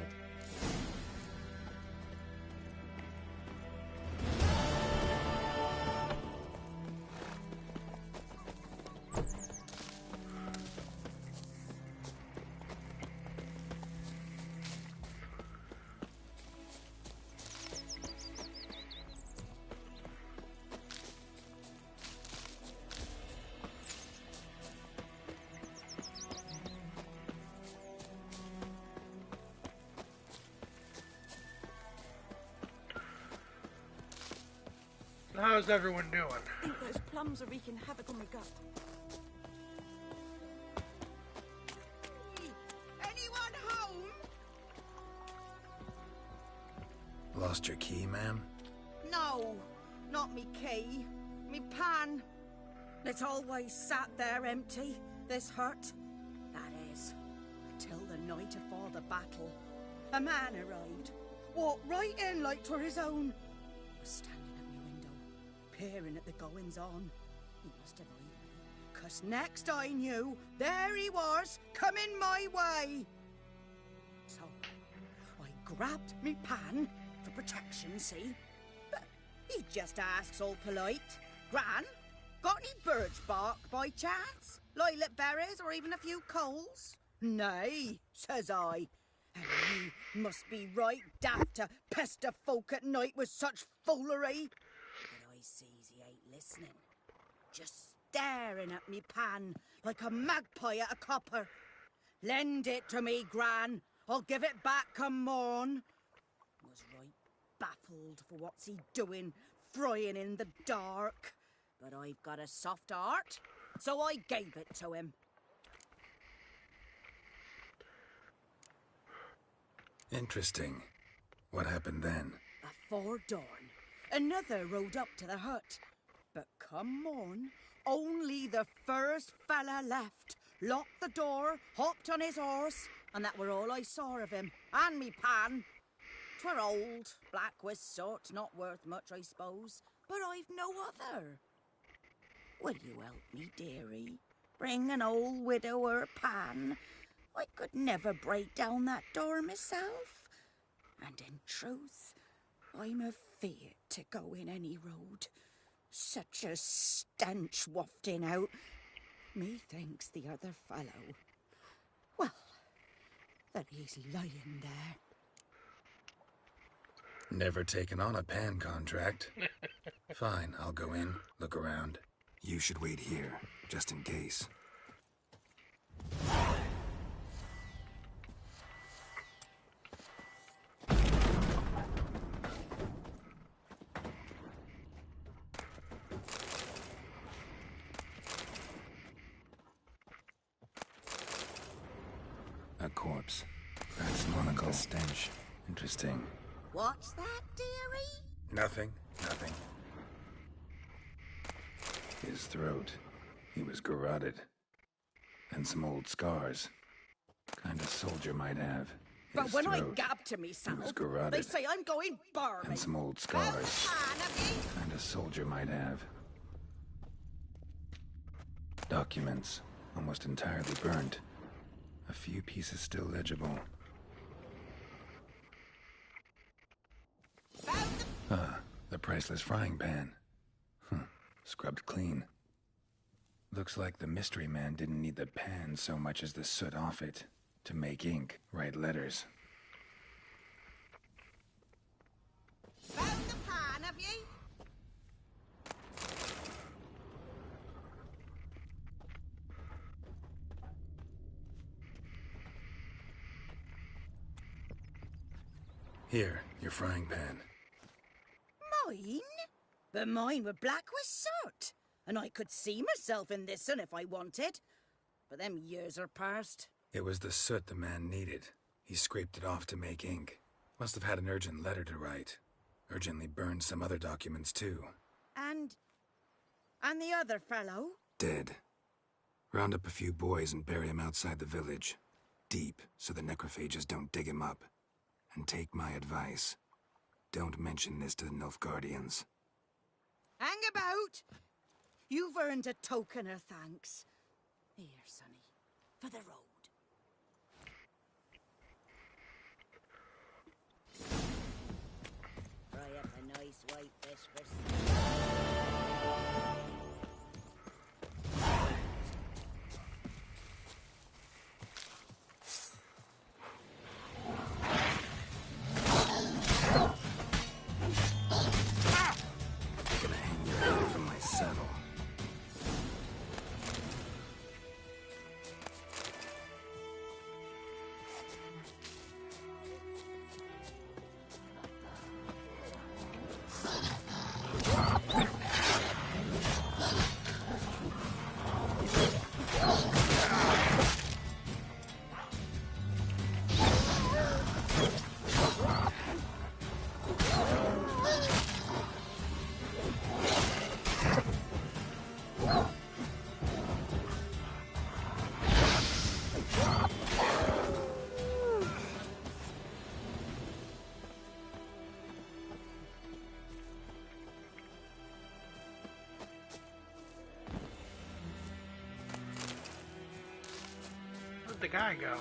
Speaker 1: How's everyone doing?
Speaker 14: I think those plums are wreaking havoc on my gut.
Speaker 8: Anyone home?
Speaker 2: Lost your key, ma'am?
Speaker 8: No, not me key. Me pan. It's always sat there empty, this hut. That is, till the night afore the battle. A man arrived, walked right in like 'twere his own. Was standing at me window, peering at the goings-on. He must have eyed me, 'cause next I knew, there he was, coming my way. So, I grabbed me pan, for protection, see? But he just asks all polite, Gran, got any birch bark by chance? Lilac berries or even a few coals? Nay, says I. And you must be right daft to pester folk at night with such foolery. But I sees he ain't listening. Just staring at me pan like a magpie at a copper. Lend it to me, Gran. I'll give it back come morn. Was right baffled for what's he doing, frying in the dark. But I've got a soft heart, so I gave it to him.
Speaker 2: Interesting. What happened then?
Speaker 8: Afore dawn, another rode up to the hut. But come morn, only the first fella left, locked the door, hopped on his horse, and that were all I saw of him, and me pan. 'Twere old, black with soot, not worth much, I suppose, but I've no other. Will you help me, dearie? Bring an old widower pan? I could never break down that door myself. And in truth, I'm afeard to go in any road. Such a stench wafting out. Methinks the other fellow, well, that he's lying there.
Speaker 2: Never taken on a pan contract. Fine, I'll go in, look around. You should wait here, just in case. A corpse. That's monocle. A stench. Interesting.
Speaker 8: What's that, dearie?
Speaker 2: Nothing. His throat. He was garroted. And some old scars. Kind of soldier might have.
Speaker 8: But when I gab to myself,
Speaker 2: was garroted.
Speaker 8: they say I'm going barman.
Speaker 2: And some old scars. Kind of soldier might have. Documents. Almost entirely burnt. A few pieces still legible. The priceless frying pan. Scrubbed clean. Looks like the mystery man didn't need the pan so much as the soot off it to make ink, write letters.
Speaker 8: Found the pan, have you?
Speaker 2: Here, your frying pan.
Speaker 8: Mine? But mine were black with soot, and I could see myself in this one if I wanted. But them years are past.
Speaker 2: It was the soot the man needed. He scraped it off to make ink. Must have had an urgent letter to write. Urgently burned some other documents too.
Speaker 8: And the other fellow?
Speaker 2: Dead. Round up a few boys and bury him outside the village. Deep, so the necrophages don't dig him up. And take my advice. Don't mention this to the Nilfgaardians.
Speaker 8: Hang about! You've earned a token of thanks. Here, sonny, for the road. Fry up a nice white fish for
Speaker 2: Gonna hang your head from my saddle.
Speaker 1: Where'd the guy go?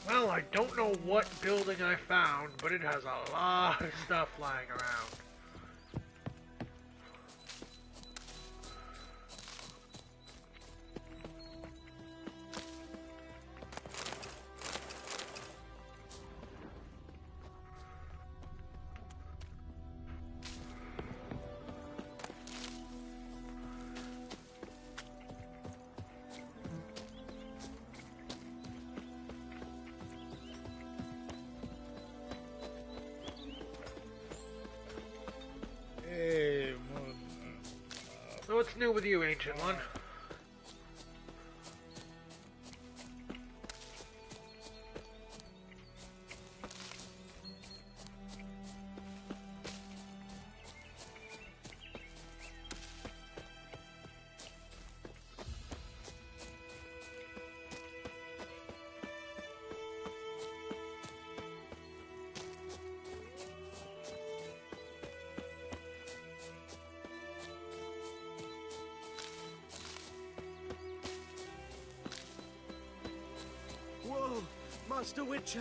Speaker 1: Well, I don't know what building I found, but it has a lot of stuff lying around. So what's new with you, Ancient One?
Speaker 15: Whoa, Master Witcher!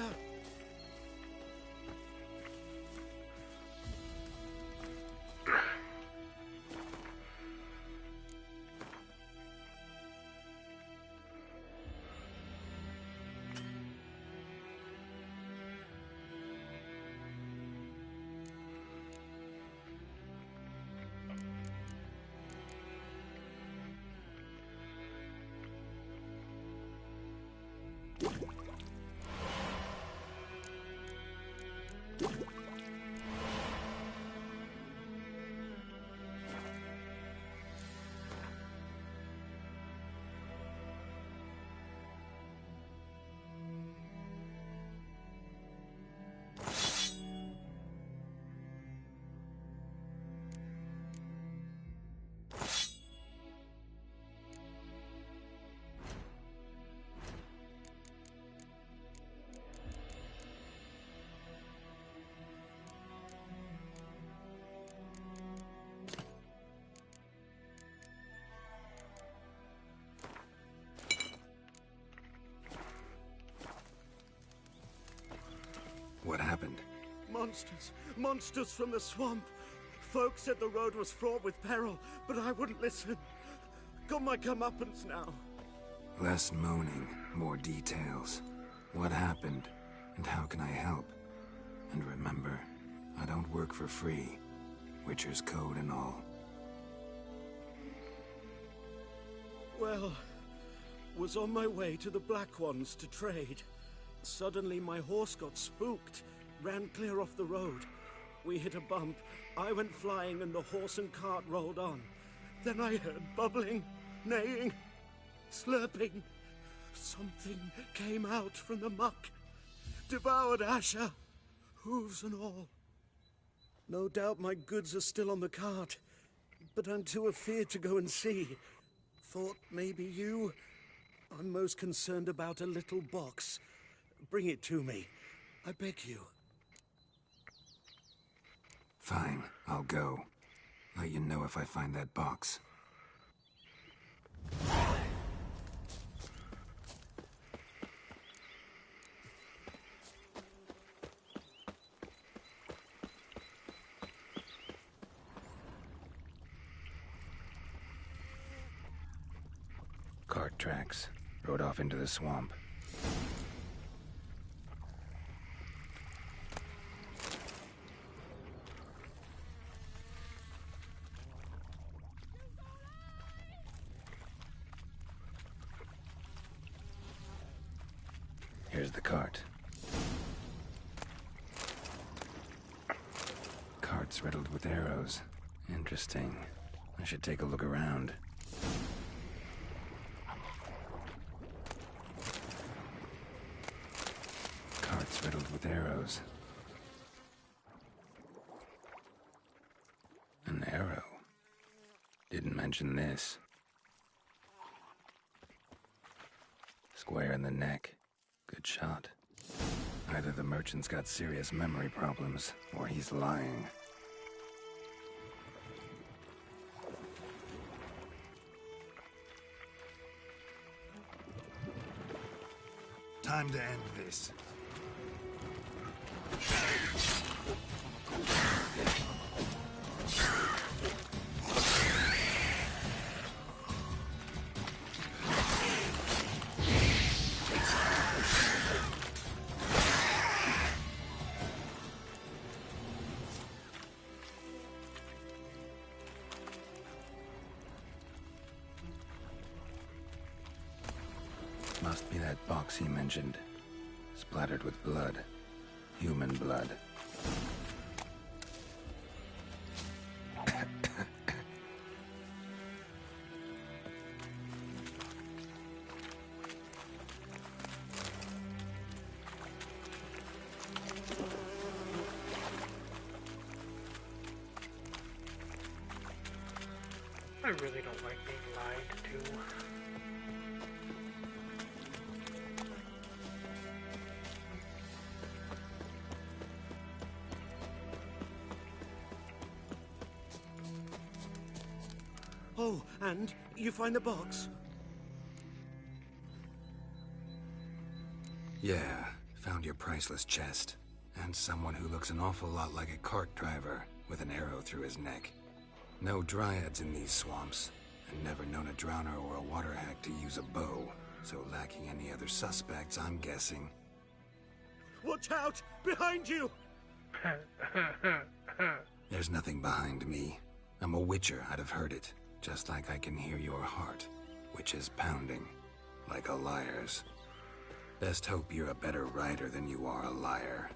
Speaker 15: Monsters! Monsters from the swamp! Folk said the road was fraught with peril, but I wouldn't listen. Got my comeuppance now.
Speaker 2: Less moaning, more details. What happened, and how can I help? And remember, I don't work for free. Witcher's code and all.
Speaker 15: Well, was on my way to the Black Ones to trade. Suddenly my horse got spooked, ran clear off the road. We hit a bump, I went flying and the horse and cart rolled on. Then I heard bubbling, neighing, slurping. Something came out from the muck, devoured Asher, hooves and all. No doubt my goods are still on the cart, but I'm too afeard to go and see. Thought maybe you... I'm most concerned about a little box. Bring it to me. I beg you.
Speaker 2: Fine, I'll go. Let you know if I find that box. Cart tracks. Rode off into the swamp. Here's the cart. Cart's riddled with arrows. Interesting. I should take a look around. Cart's riddled with arrows. An arrow. Didn't mention this. Square in the neck. Good shot. Either the merchant's got serious memory problems, or he's lying. Time to end this. Must be that box he mentioned. Splattered with blood. Human blood.
Speaker 1: I really don't like being lied to.
Speaker 15: Oh, and you find the box?
Speaker 2: Yeah, found your priceless chest. And someone who looks an awful lot like a cart driver, with an arrow through his neck. No dryads in these swamps, and never known a drowner or a water hack to use a bow, so lacking any other suspects, I'm guessing.
Speaker 15: Watch out! Behind you!
Speaker 2: There's nothing behind me. I'm a witcher, I'd have heard it. Just like I can hear your heart, which is pounding, like a liar's. Best hope you're a better rider than you are a liar.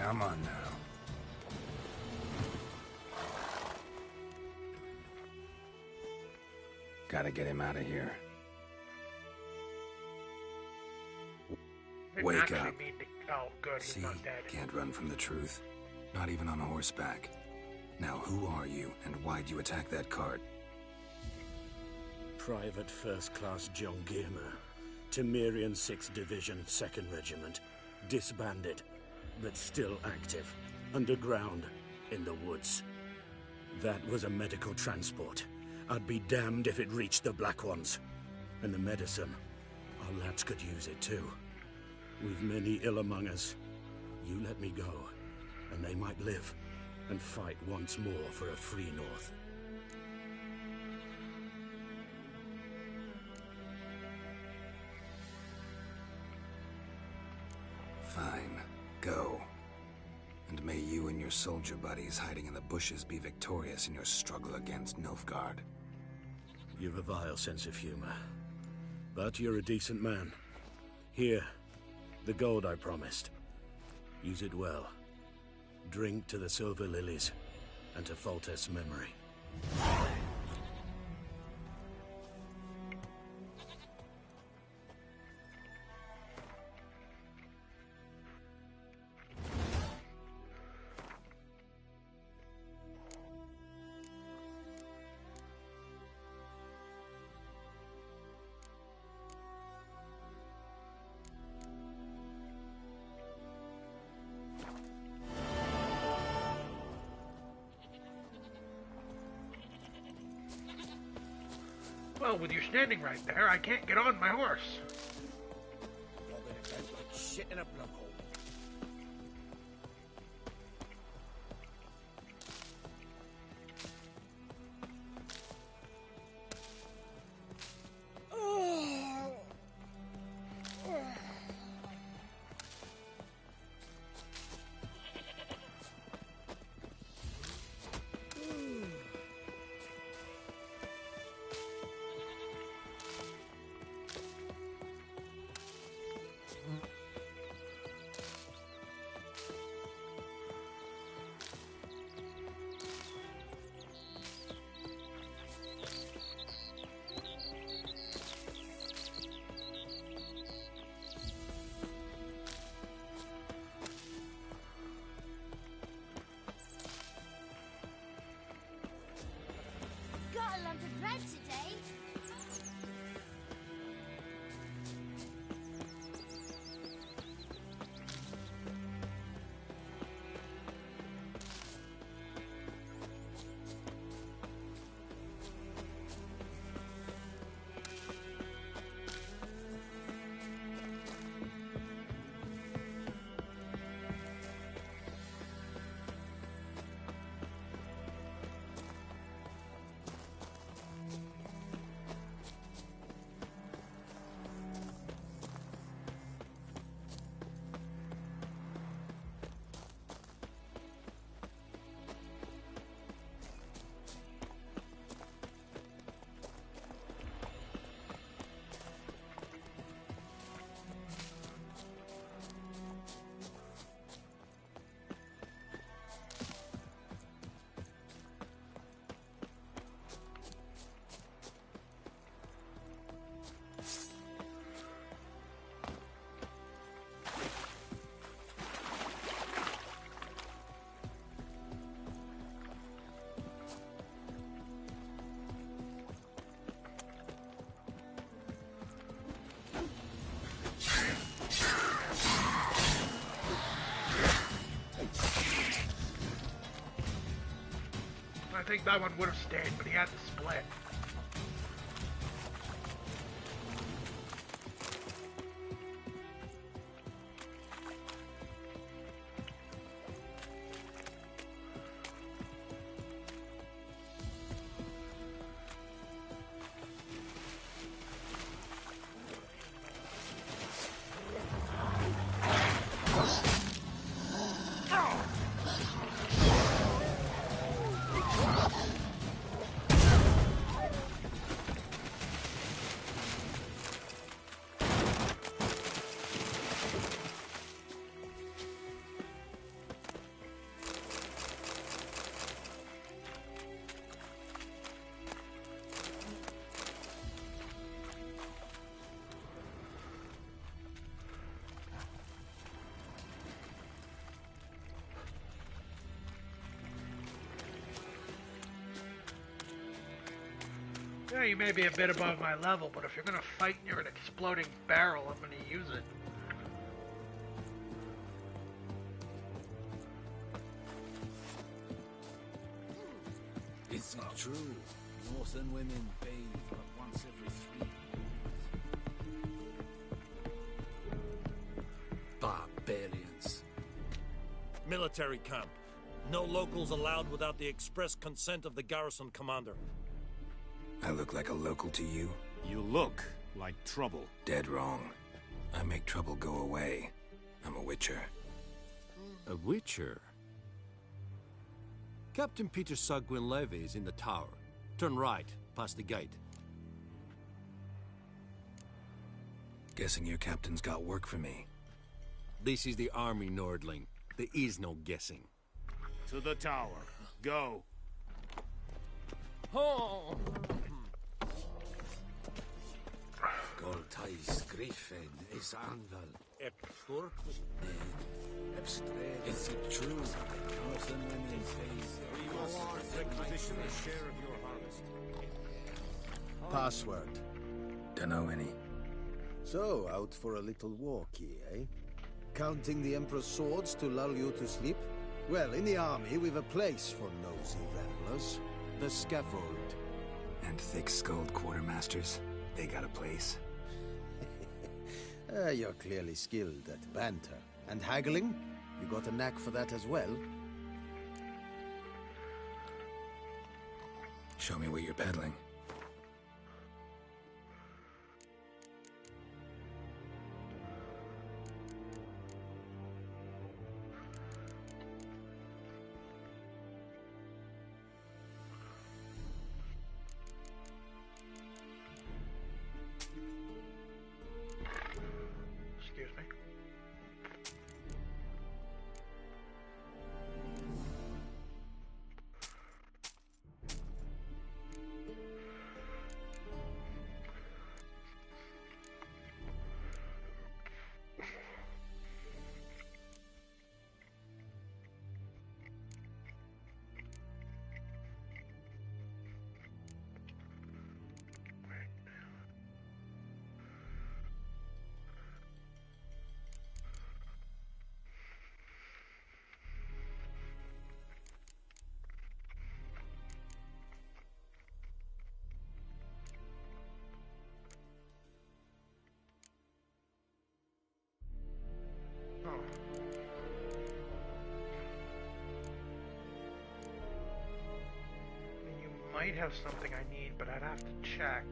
Speaker 2: Come on now. Gotta get him out of here. Wake up.
Speaker 1: Oh, good, he's
Speaker 2: See,
Speaker 1: not dead.
Speaker 2: can't run from the truth. Not even on horseback. Now, who are you, and why'd you attack that cart?
Speaker 15: Private First Class John Giermer, Temerian 6th Division, 2nd Regiment. Disbanded, but still active. Underground, in the woods. That was a medical transport. I'd be damned if it reached the Black Ones. And the medicine, our lads could use it too. We've many ill among us. You let me go, and they might live, and fight once more for a free North.
Speaker 2: Fine. Go. And may you and your soldier buddies hiding in the bushes be victorious in your struggle against Nilfgaard.
Speaker 15: You've a vile sense of humor. But you're a decent man. Here, the gold I promised. Use it well. Drink to the Silver Lilies, and to Foltest's memory.
Speaker 1: Well, with you standing right there, I can't get on my horse.
Speaker 13: You're gonna go like shit in a plug hole.
Speaker 5: Got a lump of bread today.
Speaker 1: I think that one would have stayed, but he had to split. you may be a bit above my level, but if you're gonna fight near an exploding barrel, I'm gonna use it.
Speaker 6: It's not true. Northern women bathe but once every 3 Barbarians.
Speaker 16: Military camp. No locals allowed without the express consent of the garrison commander.
Speaker 2: I look like a local to you?
Speaker 17: You look like trouble.
Speaker 2: Dead wrong. I make trouble go away. I'm a witcher.
Speaker 13: A witcher? Captain Peter Saar Gwynleve is in the tower. Turn right, past the gate.
Speaker 2: Guessing your captain's got work for me.
Speaker 13: This is the army, Nordling. There is no guessing.
Speaker 17: To the tower. Go.
Speaker 13: Oh!
Speaker 6: Goltais Griffin is Anval. Is it true? Northern women face.
Speaker 17: We must requisition a share of your harvest.
Speaker 18: Password.
Speaker 2: Dunno any.
Speaker 18: So, out for a little walk here, eh? Counting the Emperor's swords to lull you to sleep? Well, in the army, we've a place for nosy ramblers. The scaffold.
Speaker 2: And thick-skulled quartermasters. They got a place.
Speaker 18: You're clearly skilled at banter. And haggling? You got a knack for that as well?
Speaker 2: Show me what you're peddling.
Speaker 1: Excuse me. You might have something I need, but I'd have to check.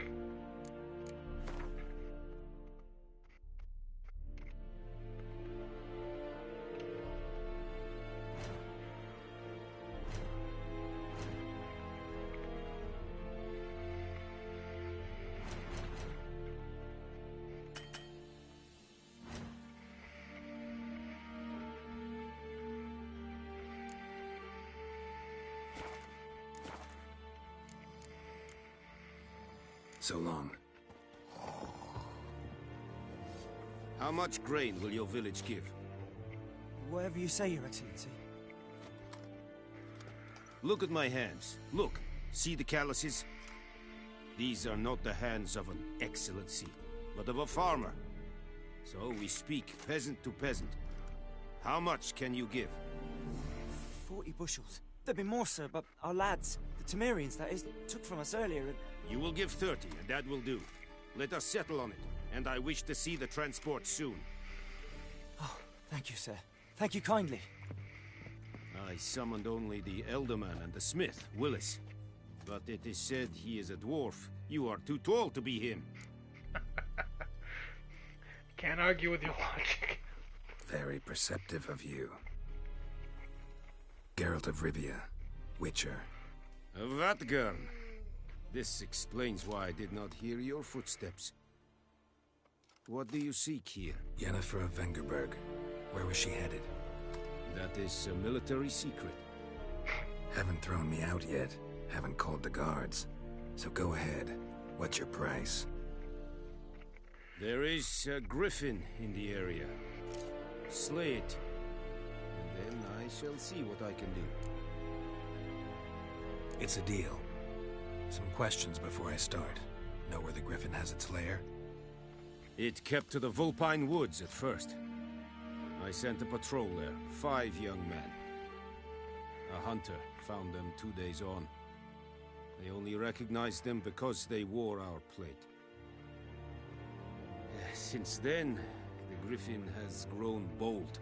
Speaker 2: So long.
Speaker 17: How much grain will your village give?
Speaker 11: Whatever you say, Your Excellency.
Speaker 17: Look at my hands. Look. See the calluses? These are not the hands of an excellency, but of a farmer. So we speak peasant to peasant. How much can you give?
Speaker 11: 40 bushels. There'd be more, sir, but our lads, the Temerians, that is, took from us earlier and...
Speaker 17: You will give 30, and that will do. Let us settle on it, and I wish to see the transport soon.
Speaker 11: Oh, thank you, sir. Thank you kindly.
Speaker 17: I summoned only the Elderman and the smith, Willis. But it is said he is a dwarf. You are too tall to be him.
Speaker 1: Can't argue with your logic.
Speaker 2: Very perceptive of you. Geralt of Rivia, Witcher.
Speaker 17: Vatgern. This explains why I did not hear your footsteps. What do you seek here?
Speaker 2: Yennefer of Vengerberg. Where was she headed?
Speaker 17: That is a military secret.
Speaker 2: Haven't thrown me out yet. Haven't called the guards. So go ahead. What's your price?
Speaker 17: There is a griffin in the area. Slay it. And then I shall see what I can do.
Speaker 2: It's a deal. Some questions before I start. Know where the Griffin has its lair?
Speaker 17: It kept to the Vulpine Woods at first. I sent a patrol there, 5 young men. A hunter found them 2 days on. They only recognized them because they wore our plate. Since then, the Griffin has grown bold.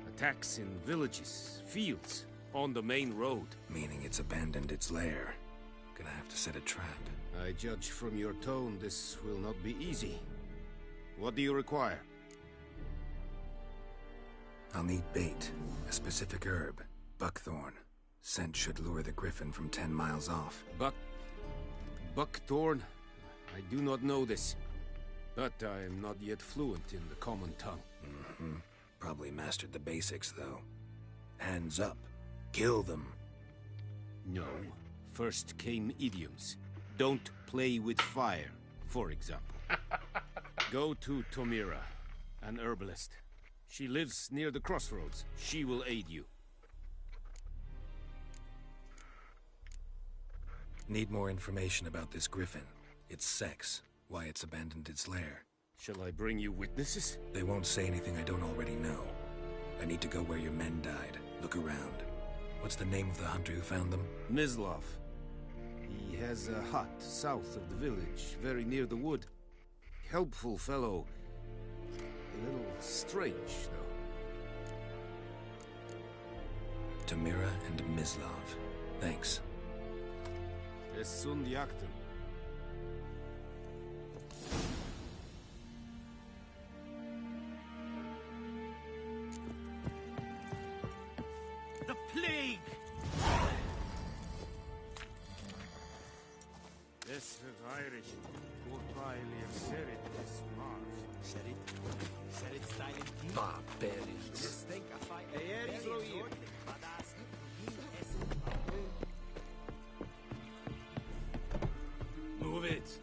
Speaker 17: Attacks in villages, fields, on the main road.
Speaker 2: Meaning it's abandoned its lair. Gonna have to set a trap.
Speaker 17: I judge from your tone this will not be easy. What do you require?
Speaker 2: I'll need bait, a specific herb, buckthorn. Scent should lure the Griffin from 10 miles off.
Speaker 17: Buckthorn? I do not know this. But I am not yet fluent in the common tongue.
Speaker 2: Probably mastered the basics, though. Hands up. Kill them.
Speaker 17: No. First came idioms. Don't play with fire, for example. Go to Tomira, an herbalist. She lives near the crossroads. She will aid you.
Speaker 2: Need more information about this Griffin. Its sex, why it's abandoned its lair.
Speaker 17: Shall I bring you witnesses?
Speaker 2: They won't say anything I don't already know. I need to go where your men died. Look around. What's the name of the hunter who found them?
Speaker 17: Mislav. He has a hut south of the village, very near the wood. Helpful fellow. A little strange, though.
Speaker 2: Tomira and Mislav. Thanks.
Speaker 17: Es sunt jagten.
Speaker 6: The plague!
Speaker 17: This is Irish. Goodbye, Serit, this Marv.
Speaker 11: Serit styling key.
Speaker 10: Barbarians.
Speaker 11: This think I fight.
Speaker 17: Move it.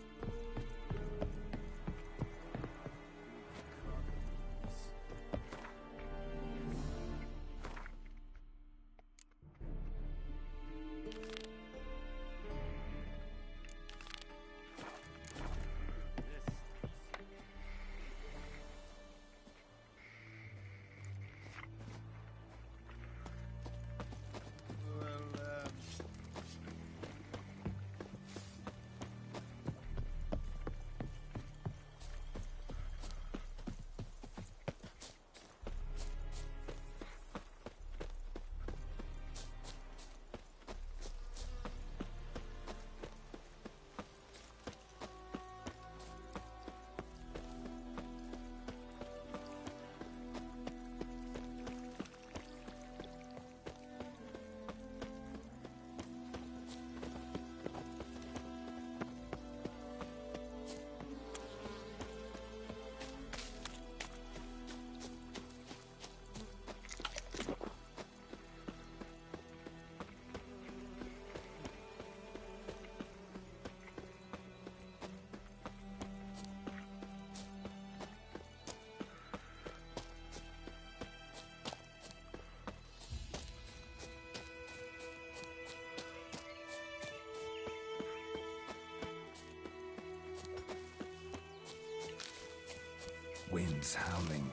Speaker 2: Winds howling.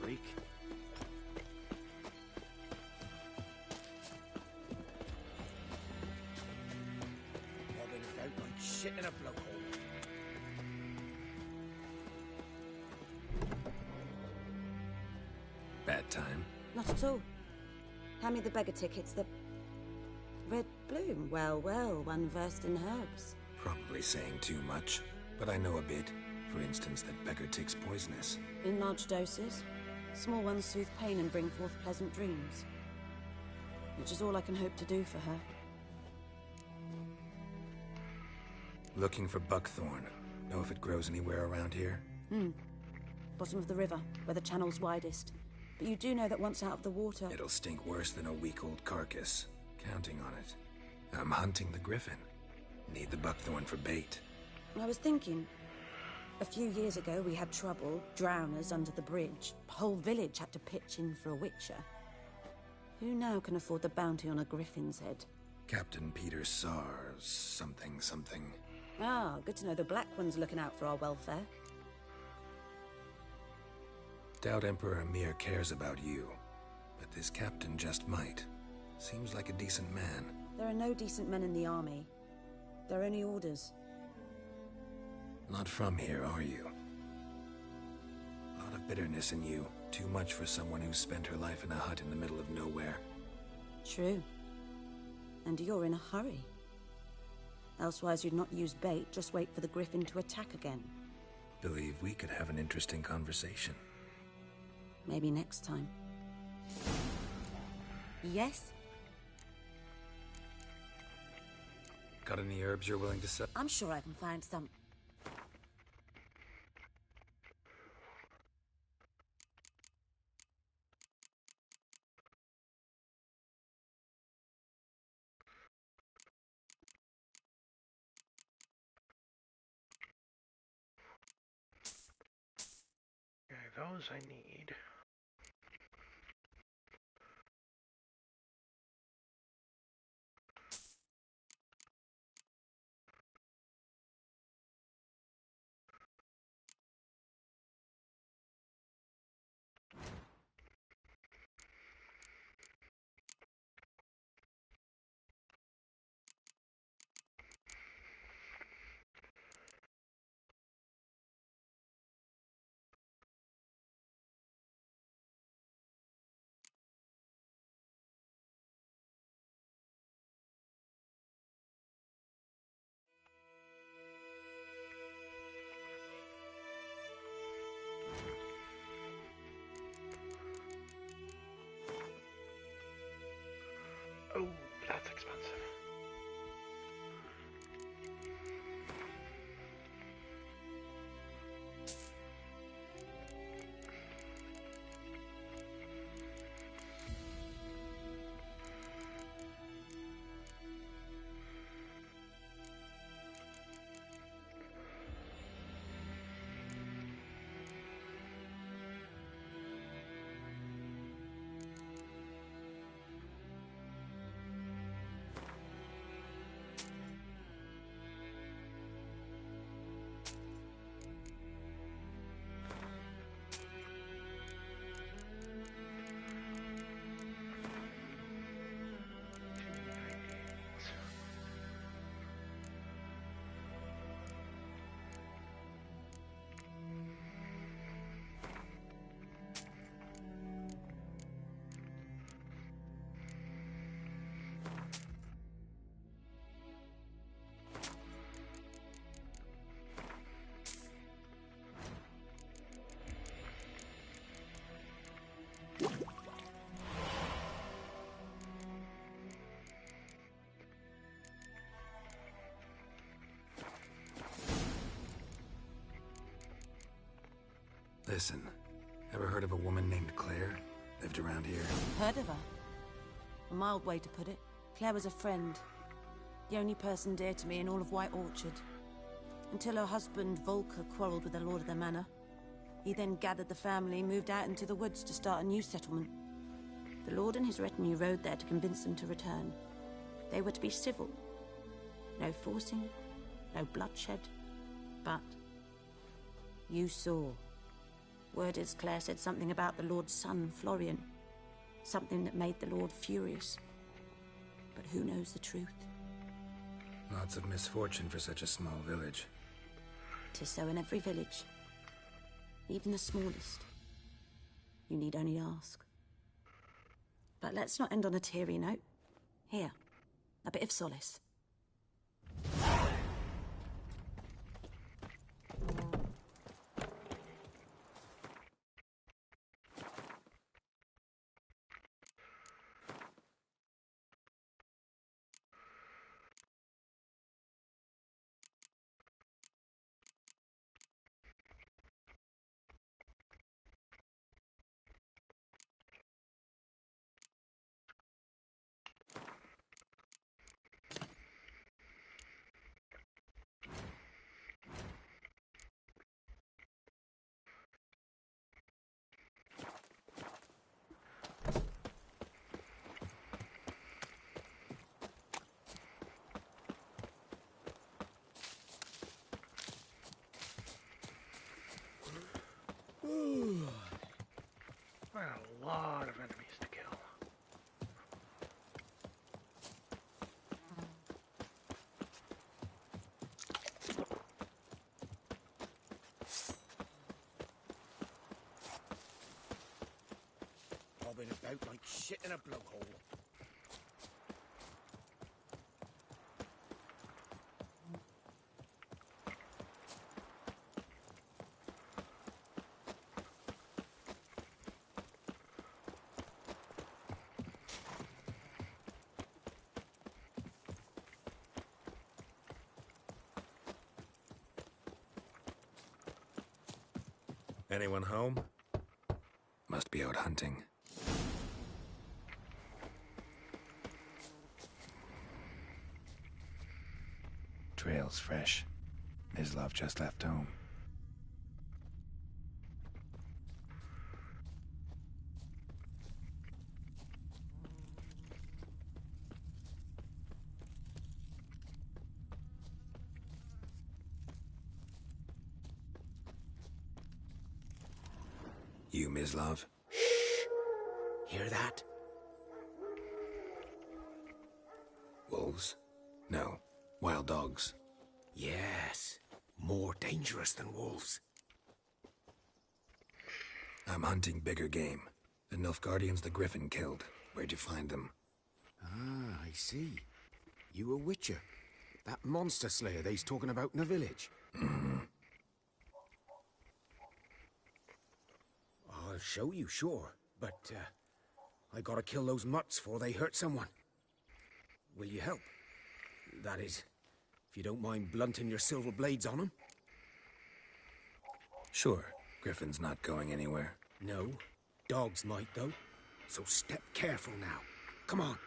Speaker 17: Freak.
Speaker 11: Bobbing about like shit in a blowhole.
Speaker 2: Bad time.
Speaker 14: Not at all. Hand me the beggar tickets, the... Red Bloom. Well, well, one versed in herbs.
Speaker 2: Probably saying too much, but I know a bit. For instance, that beggar tick's poisonous.
Speaker 14: In large doses. Small ones soothe pain and bring forth pleasant dreams. Which is all I can hope to do for her.
Speaker 2: Looking for buckthorn. Know if it grows anywhere around here?
Speaker 14: Bottom of the river, where the channel's widest. But you do know that once out of the water...
Speaker 2: It'll stink worse than a week-old carcass. Counting on it. I'm hunting the Griffin. Need the buckthorn for bait.
Speaker 8: I was thinking, a few years ago we had trouble, drowners under the bridge. The whole village had to pitch in for a witcher. Who now can afford the bounty on a griffin's head?
Speaker 2: Captain Peter Sars, something.
Speaker 8: Ah, good to know the Black One's looking out for our welfare.
Speaker 2: Doubt Emperor Emhyr cares about you, but this captain just might. Seems like a decent man.
Speaker 8: There are no decent men in the army. They're only orders.
Speaker 2: Not from here, are you? A lot of bitterness in you. Too much for someone who spent her life in a hut in the middle of nowhere.
Speaker 8: True. And you're in a hurry. Elsewise you'd not use bait, just wait for the griffin to attack again.
Speaker 2: Believe we could have an interesting conversation.
Speaker 8: Maybe next time. Yes?
Speaker 2: Got any herbs you're willing to sell?
Speaker 8: I'm sure I can find some.
Speaker 1: Okay, those I need. Oh, that's expensive.
Speaker 2: Listen, ever heard of a woman named Claire? Lived around here?
Speaker 8: Heard of her? A mild way to put it. Claire was a friend. The only person dear to me in all of White Orchard. Until her husband, Volker, quarreled with the lord of the manor. He then gathered the family, moved out into the woods to start a new settlement. The lord and his retinue rode there to convince them to return. They were to be civil. No forcing, no bloodshed. But you saw. Word is Claire said something about the lord's son, Florian. Something that made the lord furious. But who knows the truth?
Speaker 2: Lots of misfortune for such a small village.
Speaker 8: 'Tis so in every village. Even the smallest. You need only ask. But let's not end on a teary note. Here, a bit of solace.
Speaker 1: I got a lot of enemies to kill.
Speaker 17: Bobbing about like shit in a blowhole.
Speaker 2: Anyone home? Must be out hunting. Trail's fresh. Mislav just left home. You, Mislav?
Speaker 17: Hear that?
Speaker 2: Wolves? No. Wild dogs.
Speaker 17: Yes. More dangerous than wolves.
Speaker 2: I'm hunting bigger game. The Nilfgaardians the Griffin killed. Where'd you find them?
Speaker 17: Ah, I see. You a witcher. That monster slayer they's talking about in the village. I'll show you, sure. But, I gotta kill those mutts before they hurt someone. Will you help? That is, if you don't mind blunting your silver blades on them.
Speaker 2: Sure. Griffin's not going anywhere.
Speaker 17: No. Dogs might, though. So step careful now. Come on.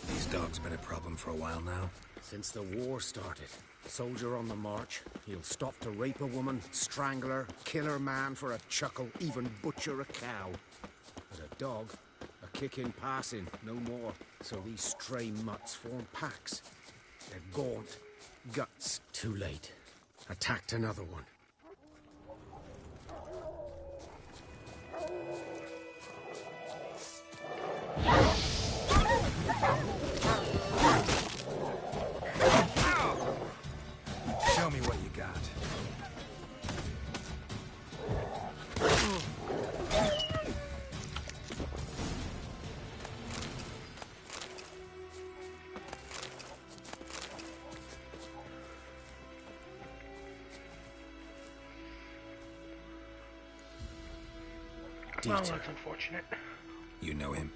Speaker 2: These dogs been a problem for a while now?
Speaker 17: Since the war started. Soldier on the march. He'll stop to rape a woman, strangle her, kill her man for a chuckle, even butcher a cow. But a dog, a kick in passing, no more. So these stray mutts form packs. They're gaunt. Guts. Too late. Attacked another one.
Speaker 2: Show me what you got.
Speaker 1: Well, that's unfortunate.
Speaker 2: You know him?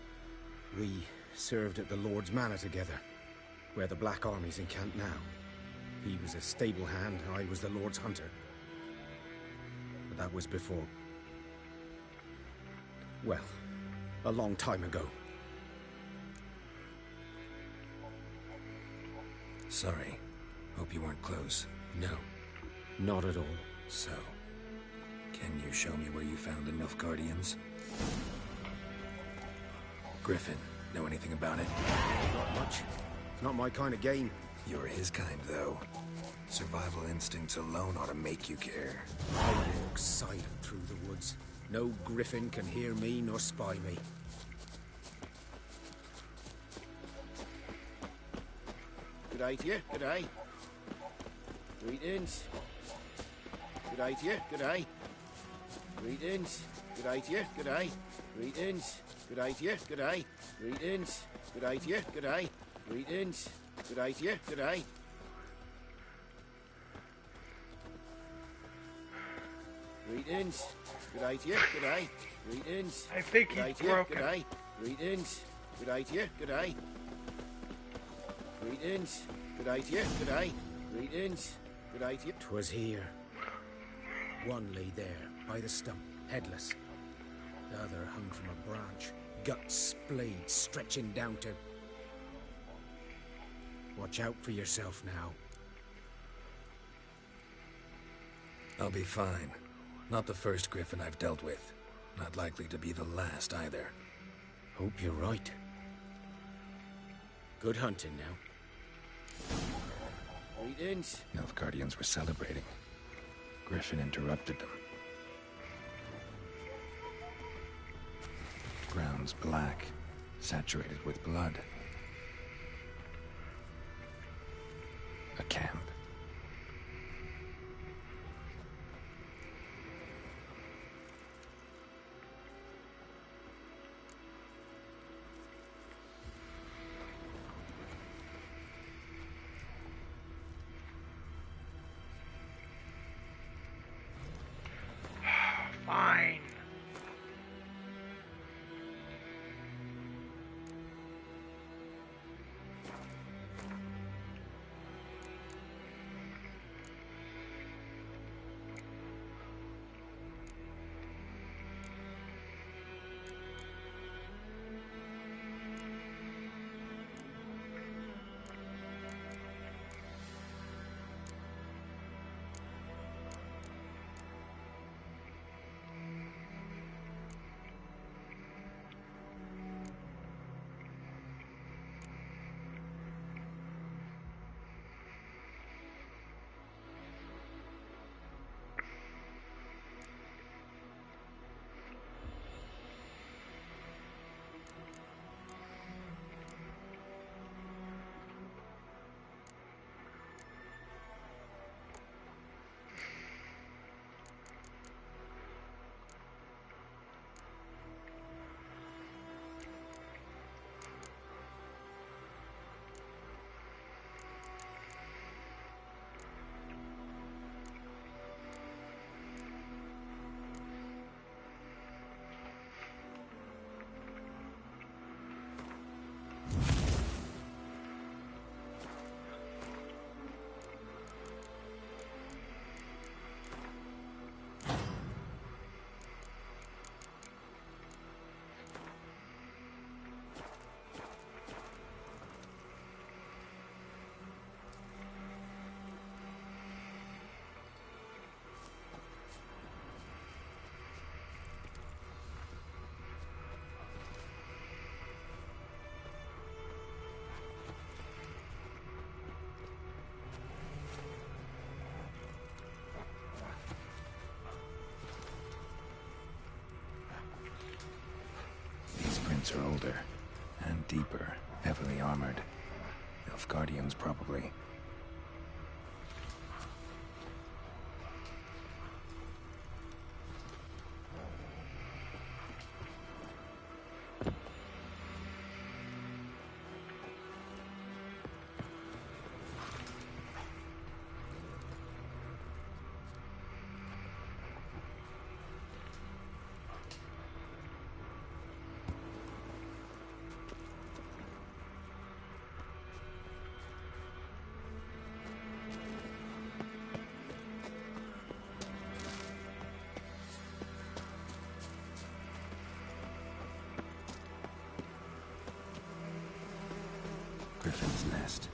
Speaker 17: We served at the Lord's Manor together, where the Black Army's encamped now. He was a stable hand, I was the Lord's hunter. But that was before... well, a long time ago.
Speaker 2: Sorry. Hope you weren't close.
Speaker 17: No, not at all.
Speaker 2: So, can you show me where you found the Nilfgaardians? Griffin, know anything about it?
Speaker 17: Not much. Not my kind of game.
Speaker 2: You're his kind, though. Survival instincts alone ought to make you care.
Speaker 17: I walk silent through the woods. No griffin can hear me nor spy me. Good day to you, good day. Greetings. Good day to you, good day. Greetings. Good day to you, good day. Greetings. Good day to you, good day. Greetings. Good day to you, good day. Greetings. Good day to you, good day. Greetings. Good day to you, good day. Greetings.
Speaker 1: I think
Speaker 17: Good day
Speaker 1: he's
Speaker 17: to you,
Speaker 1: broken.
Speaker 17: Good day. Greetings. Good day to you, good day. Greetings. Good day to you, good day. Greetings. Good day to you. 'Twas here. One lay there, by the stump, headless. The other hung from a branch, guts splayed, stretching down to... Watch out for yourself now.
Speaker 2: I'll be fine. Not the first Griffin I've dealt with. Not likely to be the last either.
Speaker 17: Hope you're right. Good hunting now. Greetings.
Speaker 2: Nilfgaardians were celebrating. Griffin interrupted them. bones black, saturated with blood. A camp.
Speaker 1: Fine.
Speaker 2: Are older and deeper, heavily armored. Nilfgaardians, probably. Griffin's nest.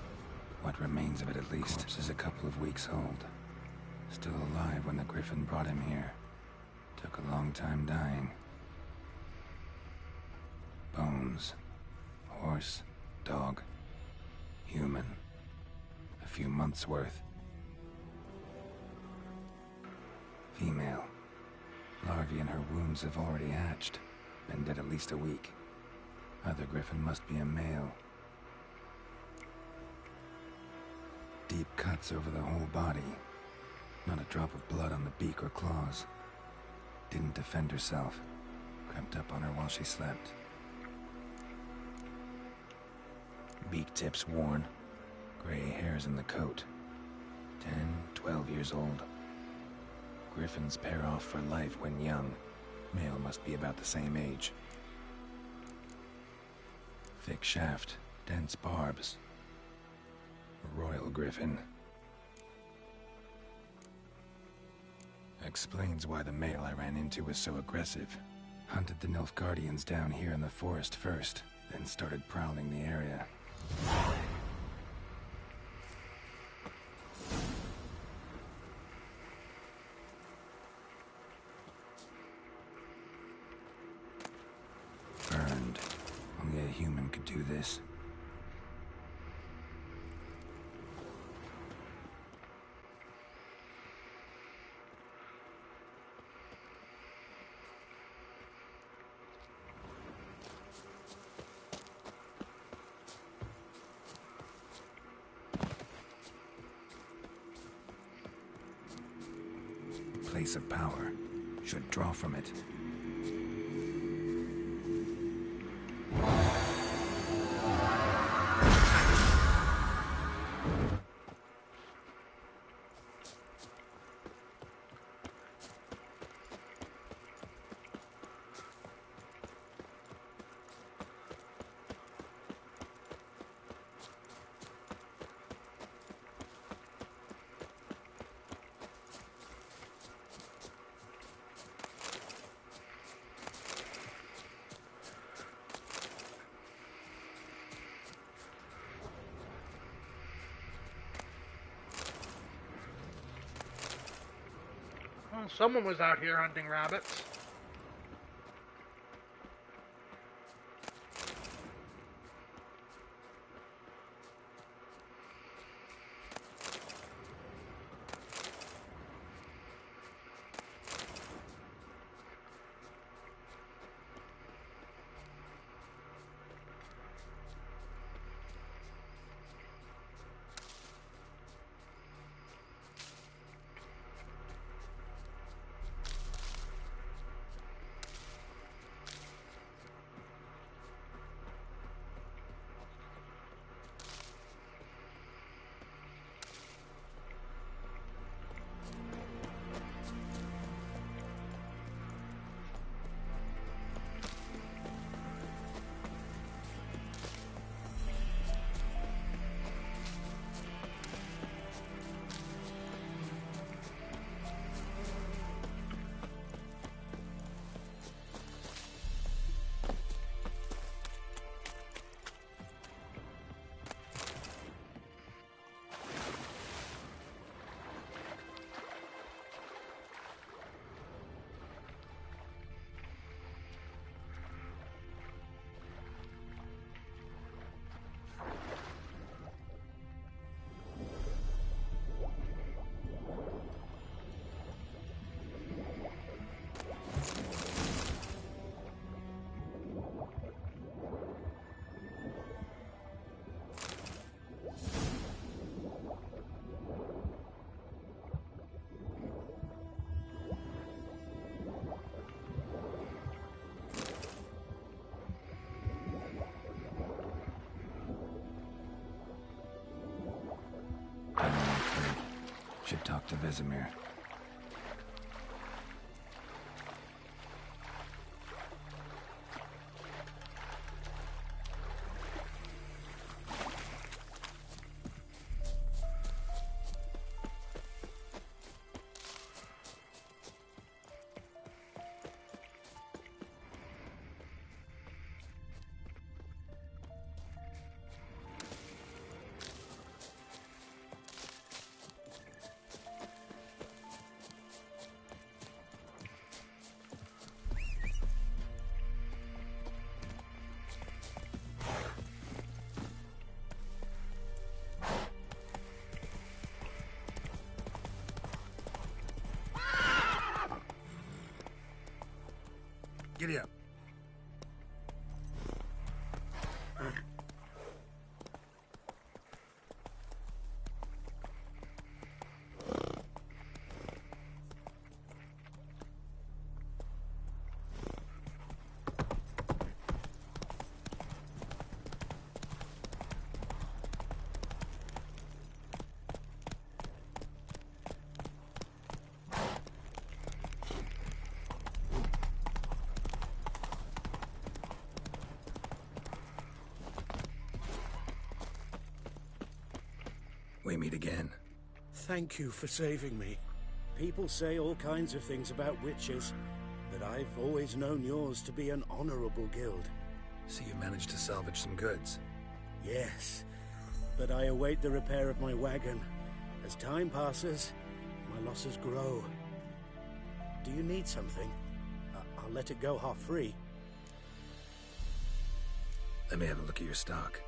Speaker 2: What remains of it, at least. Corpse is a couple of weeks old. Still alive when the Griffin brought him here. Took a long time dying. Bones. Horse. Dog. Human. A few months' worth. Female. Larvae in her wounds have already hatched. Been dead at least a week. Other Griffin must be a male. Deep cuts over the whole body. Not a drop of blood on the beak or claws. Didn't defend herself. Crept up on her while she slept. Beak tips worn. Gray hairs in the coat. 10, 12 years old. Griffins pair off for life when young. Male must be about the same age. Thick shaft, dense barbs. Royal Griffin. Explains why the male I ran into was so aggressive. Hunted the Nilfgaardians down here in the forest first, then started prowling the area. Burned. Only a human could do this. place of power. Should draw from it.
Speaker 1: Well, someone was out here hunting rabbits. Should talk to Vesemir.
Speaker 17: Giddy up.
Speaker 2: We meet again.
Speaker 15: Thank you for saving me. People say all kinds of things about witches, but I've always known yours to be an honorable guild.
Speaker 2: So you managed to salvage some goods?
Speaker 15: Yes, but I await the repair of my wagon. As time passes, my losses grow. Do you need something? I'll let it go half-free.
Speaker 2: Let me have a look at your stock.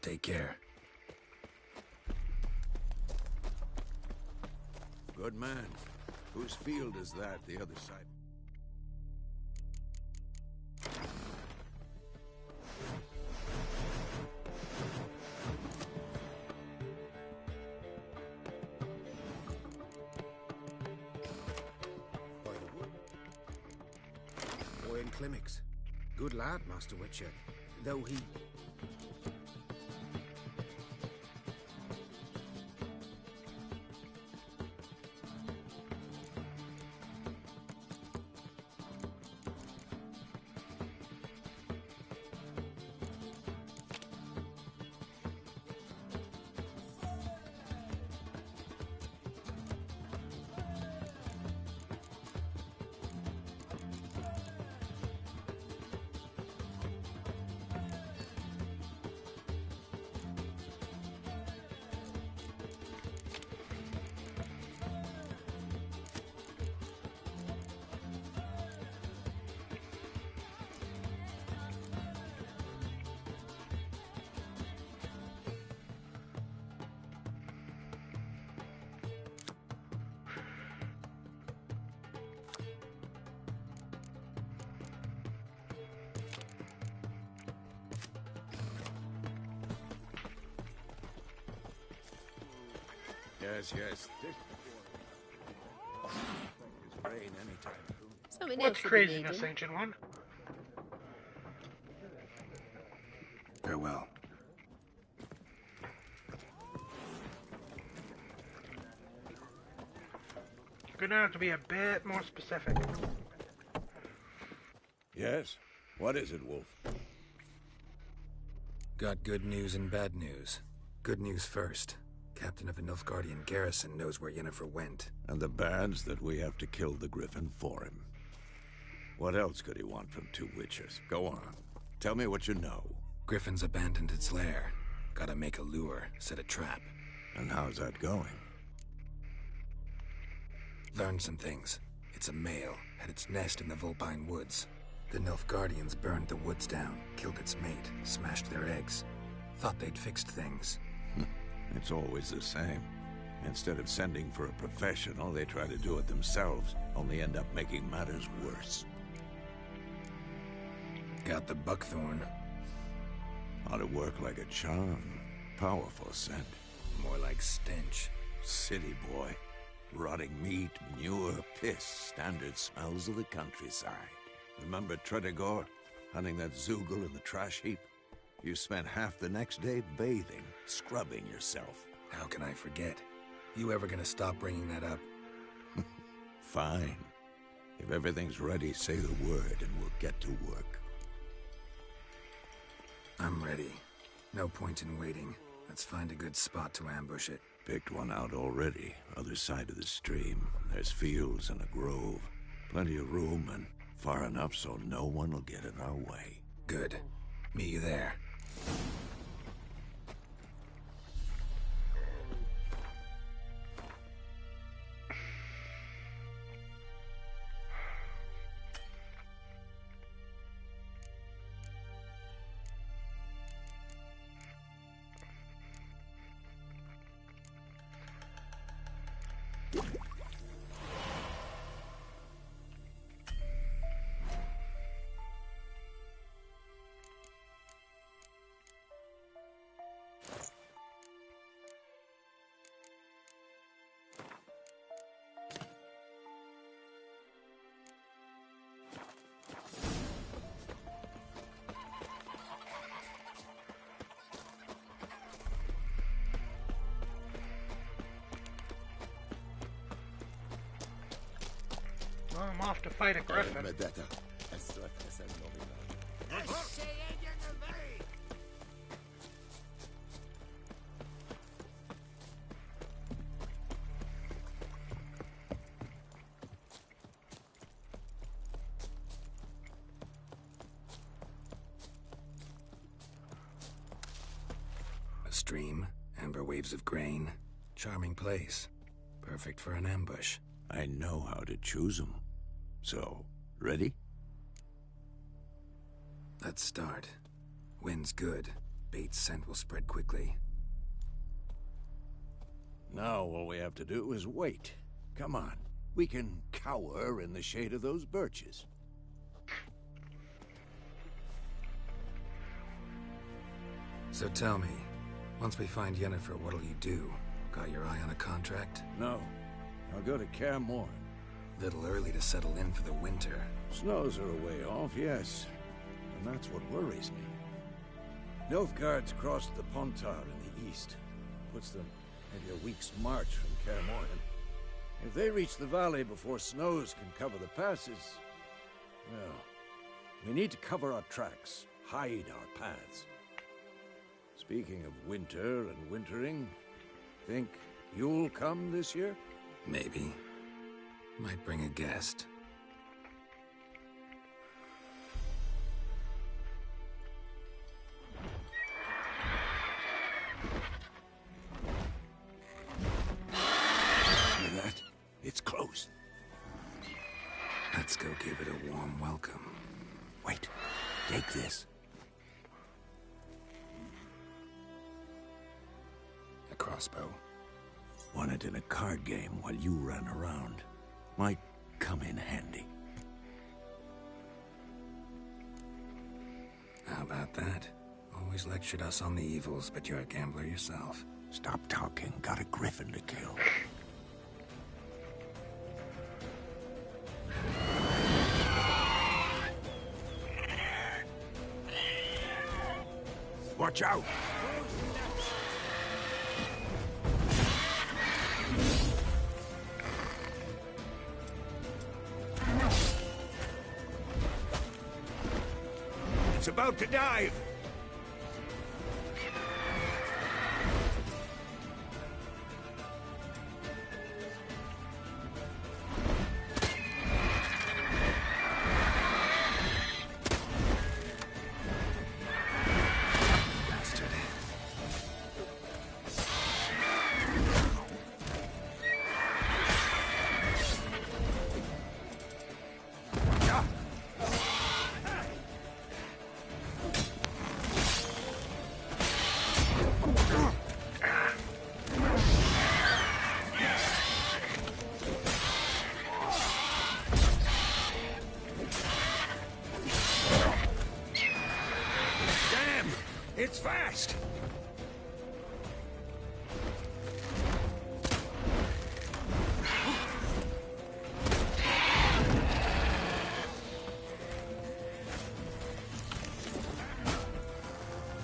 Speaker 2: Take care.
Speaker 4: Good man. Whose field is that, the other side?
Speaker 17: Owen Clemix. Good lad, Master Witcher. Though he...
Speaker 4: Yes. Rain anytime.
Speaker 9: Something
Speaker 1: What's
Speaker 9: else you'll be
Speaker 1: craziness,
Speaker 9: needing.
Speaker 1: Ancient One?
Speaker 2: Farewell.
Speaker 1: You're gonna have to be a bit more specific.
Speaker 4: Yes? What is it, Wolf?
Speaker 2: Got good news and bad news. Good news first. Captain of a Nilfgaardian garrison knows where Yennefer went.
Speaker 4: And the bad's that we have to kill the Griffin for him. What else could he want from two witches? Go on. Tell me what you know.
Speaker 2: Griffin's abandoned its lair. Gotta make a lure, set a trap.
Speaker 4: And how's that going?
Speaker 2: Learned some things. It's a male, had its nest in the Vulpine Woods. The Nilfgaardians burned the woods down, killed its mate, smashed their eggs. Thought they'd fixed things.
Speaker 4: It's always the same. Instead of sending for a professional, they try to do it themselves, only end up making matters worse.
Speaker 2: Got the buckthorn.
Speaker 4: Ought to work like a charm. Powerful scent.
Speaker 2: More like stench.
Speaker 4: City boy. Rotting meat, manure, piss. Standard smells of the countryside. Remember Tredegor? Hunting that Zoogle in the trash heap? You spent half the next day bathing, scrubbing yourself.
Speaker 2: How can I forget? You ever gonna stop bringing that up?
Speaker 4: Fine. If everything's ready, say the word and we'll get to work.
Speaker 2: I'm ready. No point in waiting. Let's find a good spot to ambush it.
Speaker 4: Picked one out already. Other side of the stream. There's fields and a grove. Plenty of room and far enough so no one will get in our way.
Speaker 2: Good. Meet you there.
Speaker 1: Well, I'm off to fight a griffin.
Speaker 2: A stream, amber waves of grain. Charming place. Perfect for an ambush.
Speaker 4: I know how to choose them. So, ready?
Speaker 2: Let's start. Wind's good. Bates' scent will spread quickly.
Speaker 4: Now all we have to do is wait. Come on. We can cower in the shade of those birches.
Speaker 2: So tell me, once we find Yennefer, what'll you do? Got your eye on a contract?
Speaker 4: No. I'll go to Kaer Morhen.
Speaker 2: Little early to settle in for the winter.
Speaker 4: Snows are a way off, yes. And that's what worries me. Nilfgaard's crossed the Pontar in the east. Puts them maybe a week's march from Kaer Morhen. If they reach the valley before snows can cover the passes, well, we need to cover our tracks, hide our paths. Speaking of winter and wintering, think you'll come this year?
Speaker 2: Maybe. Might bring a guest.
Speaker 4: Hear that? It's close.
Speaker 2: Let's go give it a warm welcome.
Speaker 4: Wait, take this.
Speaker 2: A crossbow.
Speaker 4: Won it in a card game while you ran around. Might come in handy.
Speaker 2: How about that? Always lectured us on the evils, but you're a gambler yourself.
Speaker 4: Stop talking. Got a griffin to kill. Watch out! It's about to dive! It's fast!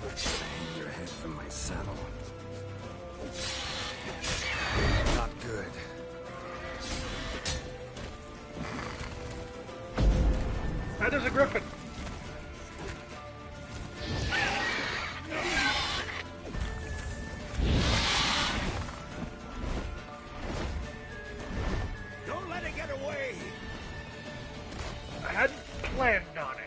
Speaker 2: Hang your head from my saddle. Not good.
Speaker 1: That is a griffin.
Speaker 4: Don't let it get away!
Speaker 1: I hadn't planned on it.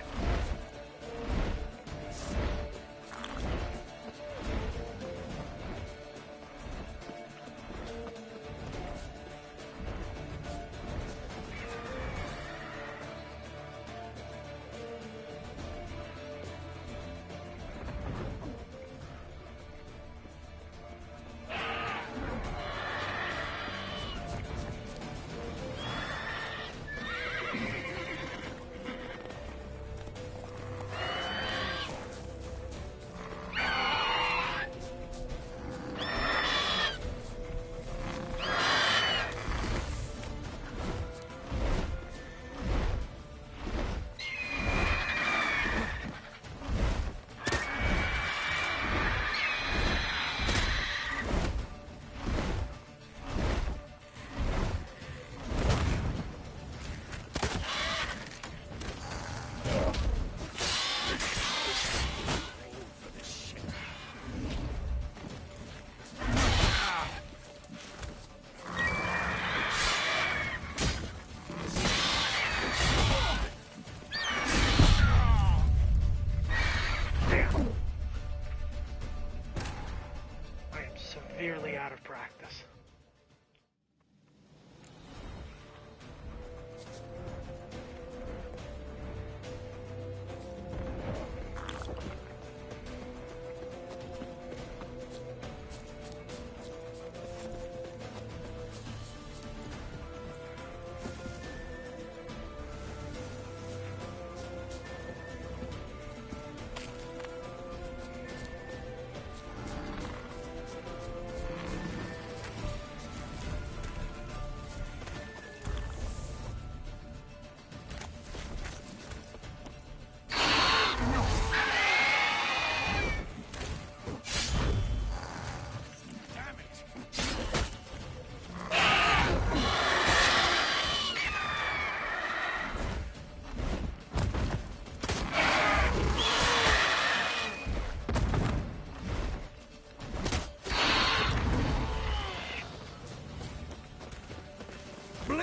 Speaker 1: Severely out of practice.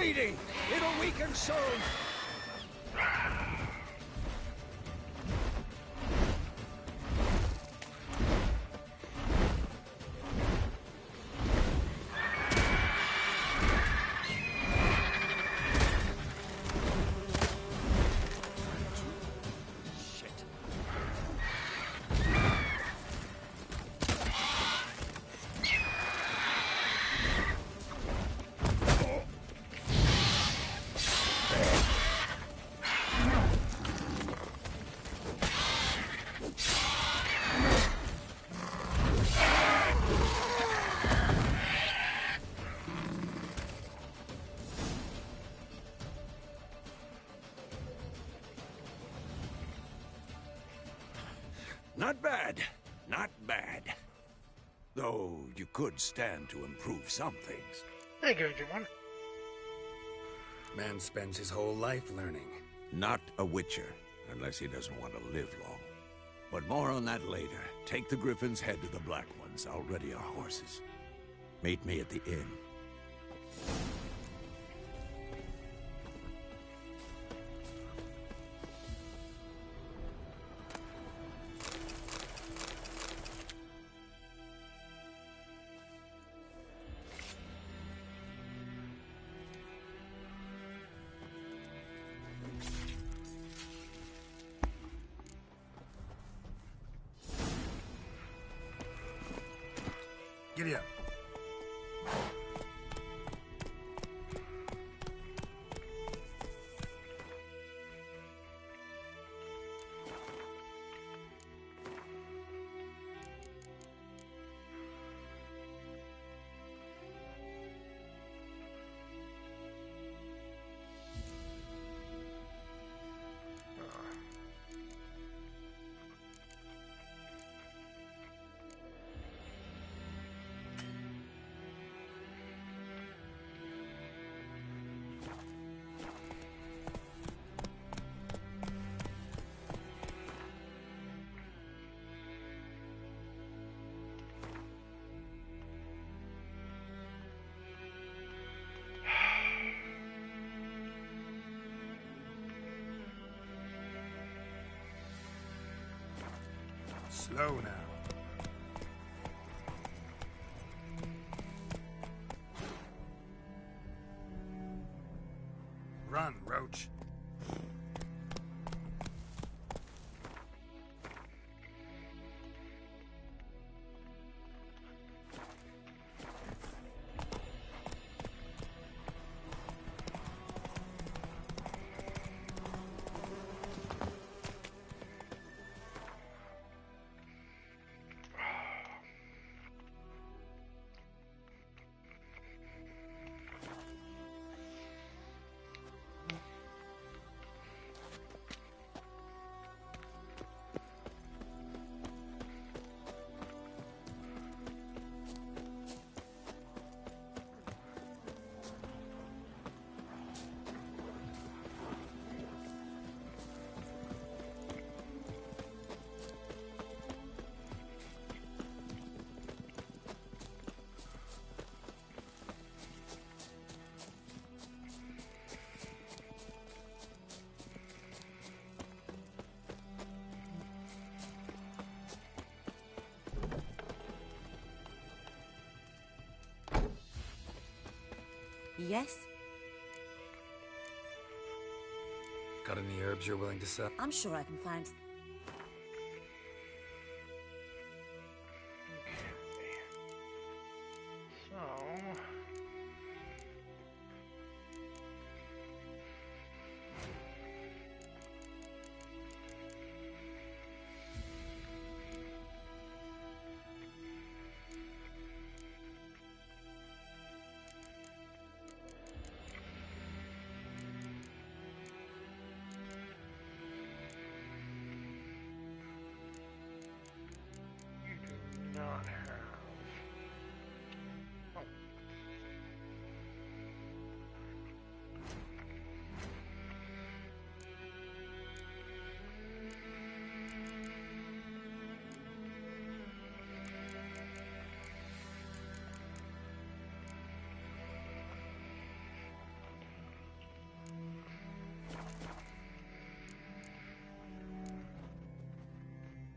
Speaker 4: bleeding! It'll weaken soon! Not bad. Not bad. Though you could stand to improve some things.
Speaker 1: Thank you, everyone.
Speaker 2: Man spends his whole life learning.
Speaker 4: Not a Witcher, unless he doesn't want to live long. But more on that later. Take the Griffin's head to the Black Ones. I'll ready our horses. Meet me at the inn.
Speaker 2: Giddy up. Slow now. Run, Roach.
Speaker 14: Yes?
Speaker 2: Got any herbs you're willing to sell?
Speaker 14: I'm sure I can find...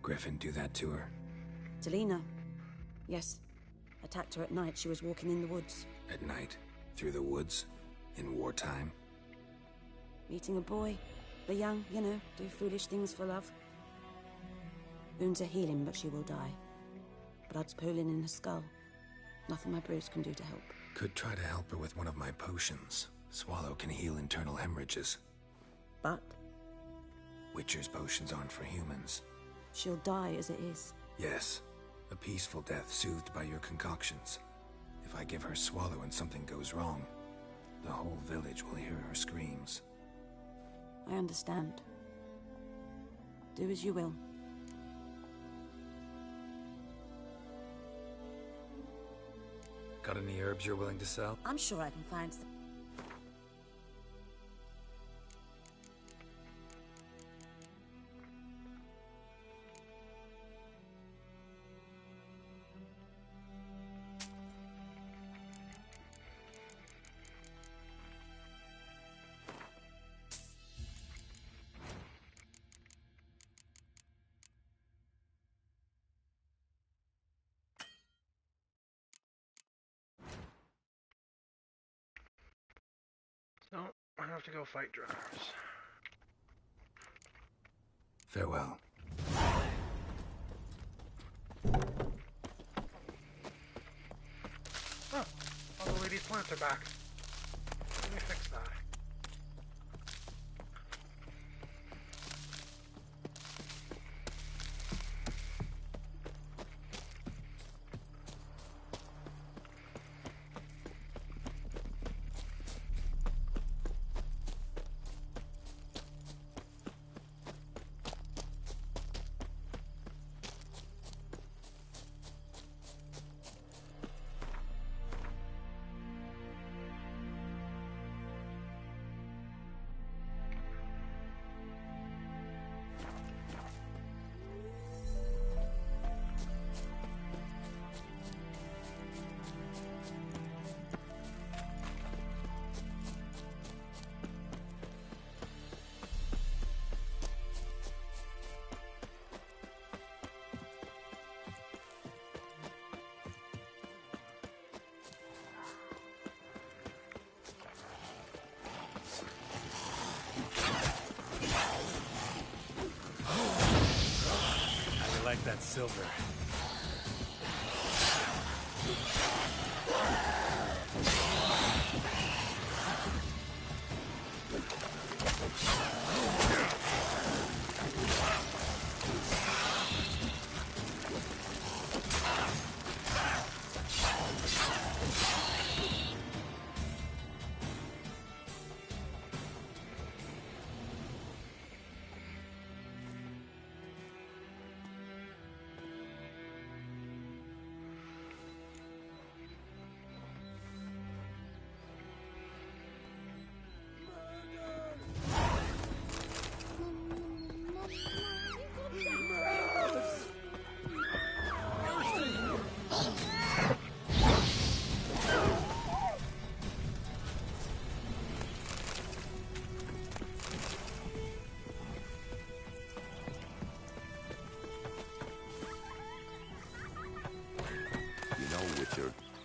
Speaker 2: Griffin do that to her?
Speaker 14: Delina. Yes. Attacked her at night. She was walking in the woods.
Speaker 2: At night? Through the woods? In wartime?
Speaker 14: Meeting a boy. The young, you know, do foolish things for love. Wounds are healing, but she will die. Blood's pooling in her skull. Nothing my brews can do to help.
Speaker 2: Could try to help her with one of my potions. Swallow can heal internal hemorrhages.
Speaker 14: But?
Speaker 2: Witcher's potions aren't for humans.
Speaker 14: She'll die as it is.
Speaker 2: Yes. A peaceful death soothed by your concoctions. If I give her Swallow and something goes wrong, the whole village will hear her screams.
Speaker 14: I understand. Do as you will.
Speaker 2: Got any herbs you're willing to sell?
Speaker 14: I'm sure I can find some.
Speaker 1: So, I have to go fight Drars.
Speaker 2: Farewell.
Speaker 1: Oh, all the lady's plants are back. Let me fix that.
Speaker 13: Like that silver.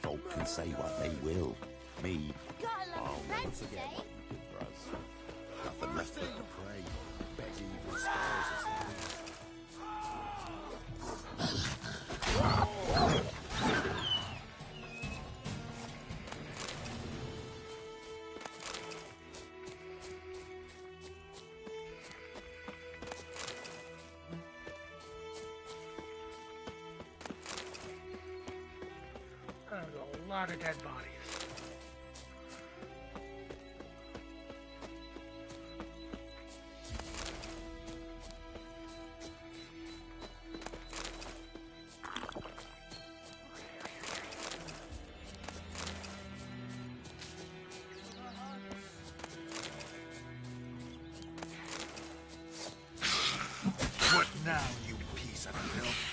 Speaker 19: Folk can say what they will. Me,
Speaker 5: I'll
Speaker 19: never forget what you did for us. Nothing left but to pray. Beg evil spells as
Speaker 1: There's a lot of dead bodies.
Speaker 19: What now, you piece of filth?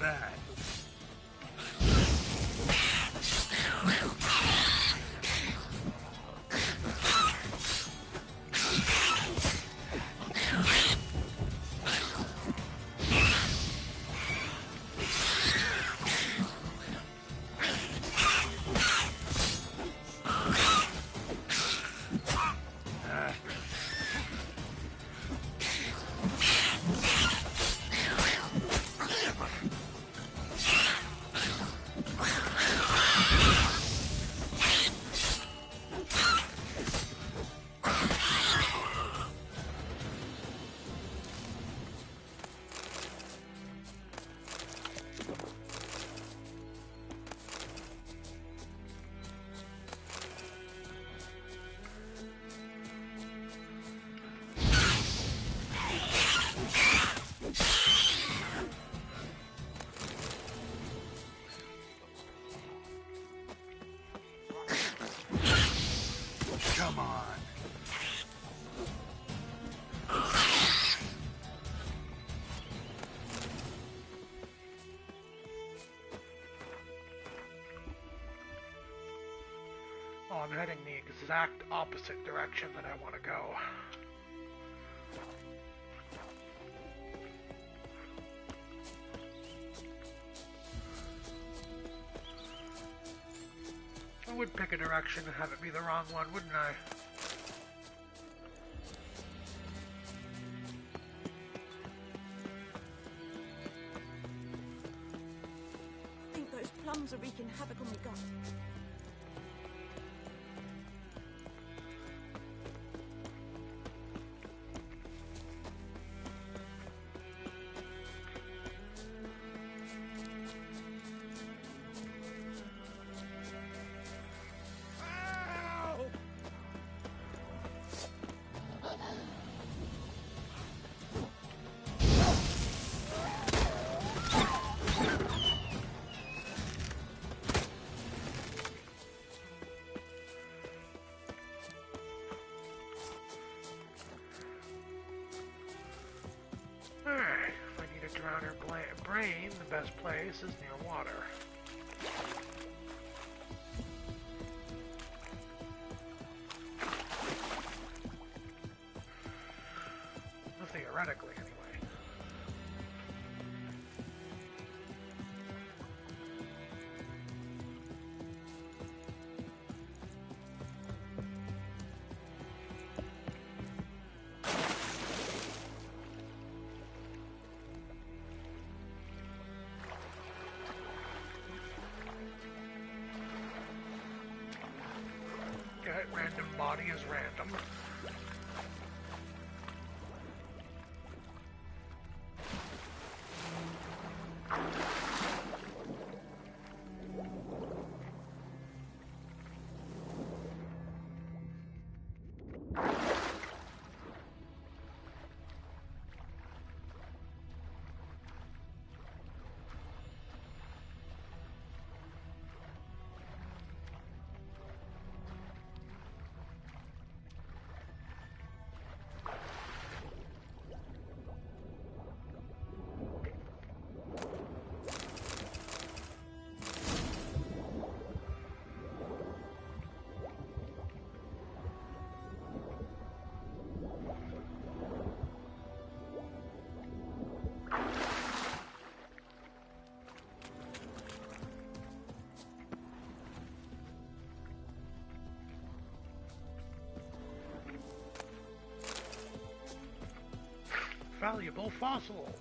Speaker 6: bad. Come on.
Speaker 1: Oh, I'm heading the exact opposite direction that I want to go. I would pick a direction and have it be the wrong one, wouldn't I?
Speaker 14: I think those plums are wreaking havoc on my gut.
Speaker 1: Alright, if I need to drown her brain, the best place is near water. Well, theoretically, anyway. Okay, random body is random. Valuable fossil.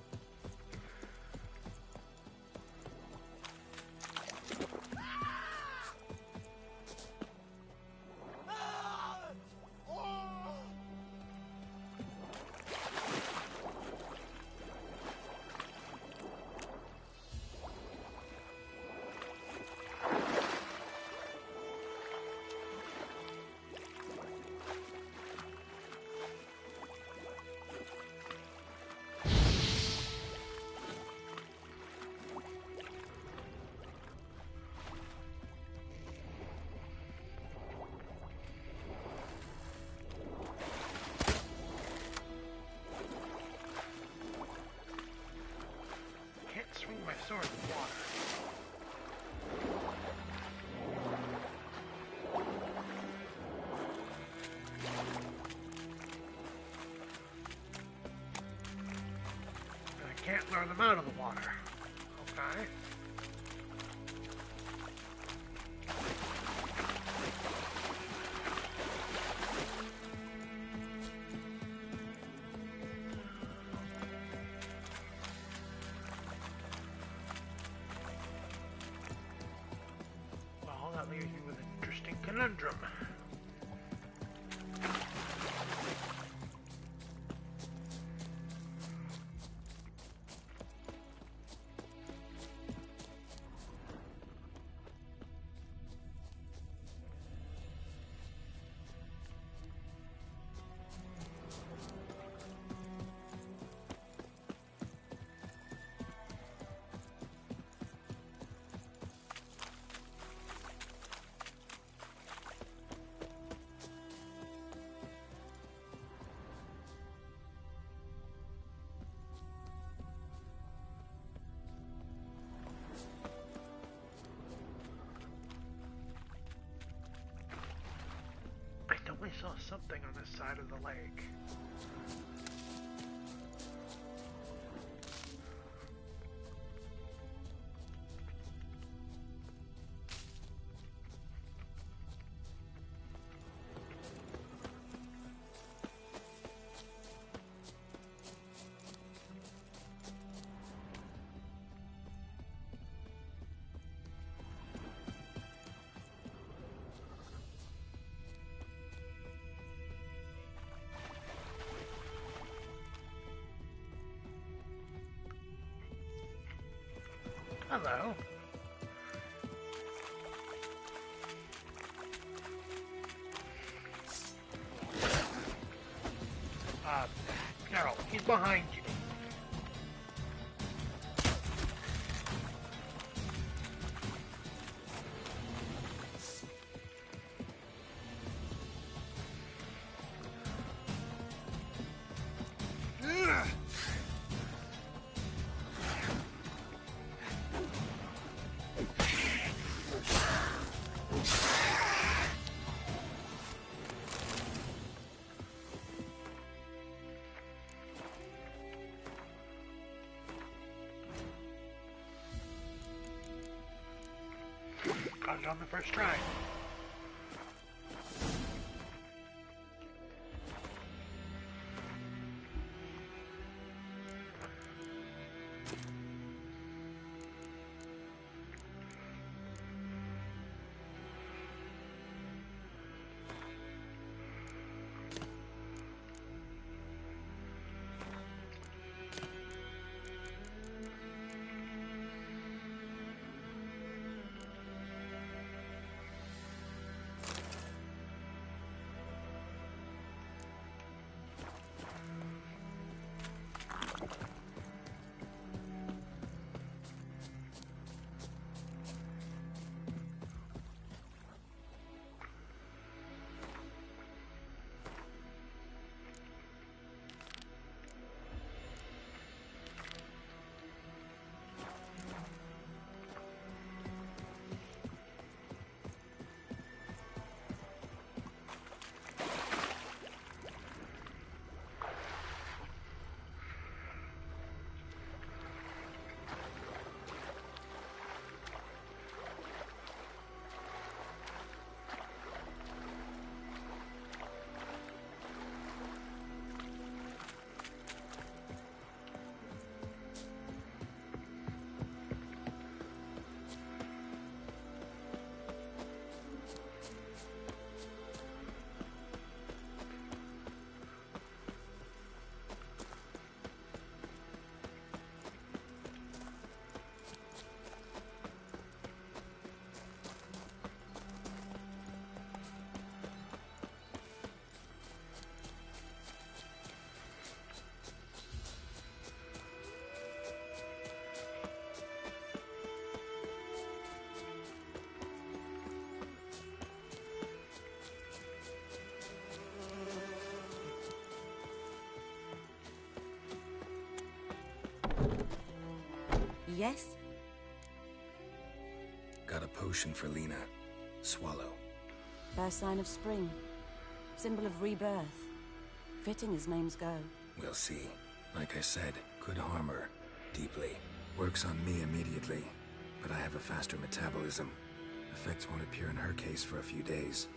Speaker 1: swing my sword in the water. And I can't lure them out of the water. Okay. Well, that leaves me with an interesting conundrum. I saw something on this side of the lake. Hello. Carol, he's behind you. Got it on the first try.
Speaker 14: yes?
Speaker 2: Got a potion for Lena. Swallow.
Speaker 14: First sign of spring. Symbol of rebirth. Fitting as names go.
Speaker 2: We'll see. Like I said, could harm her. Deeply. Works on me immediately. But I have a faster metabolism. Effects won't appear in her case for a few days.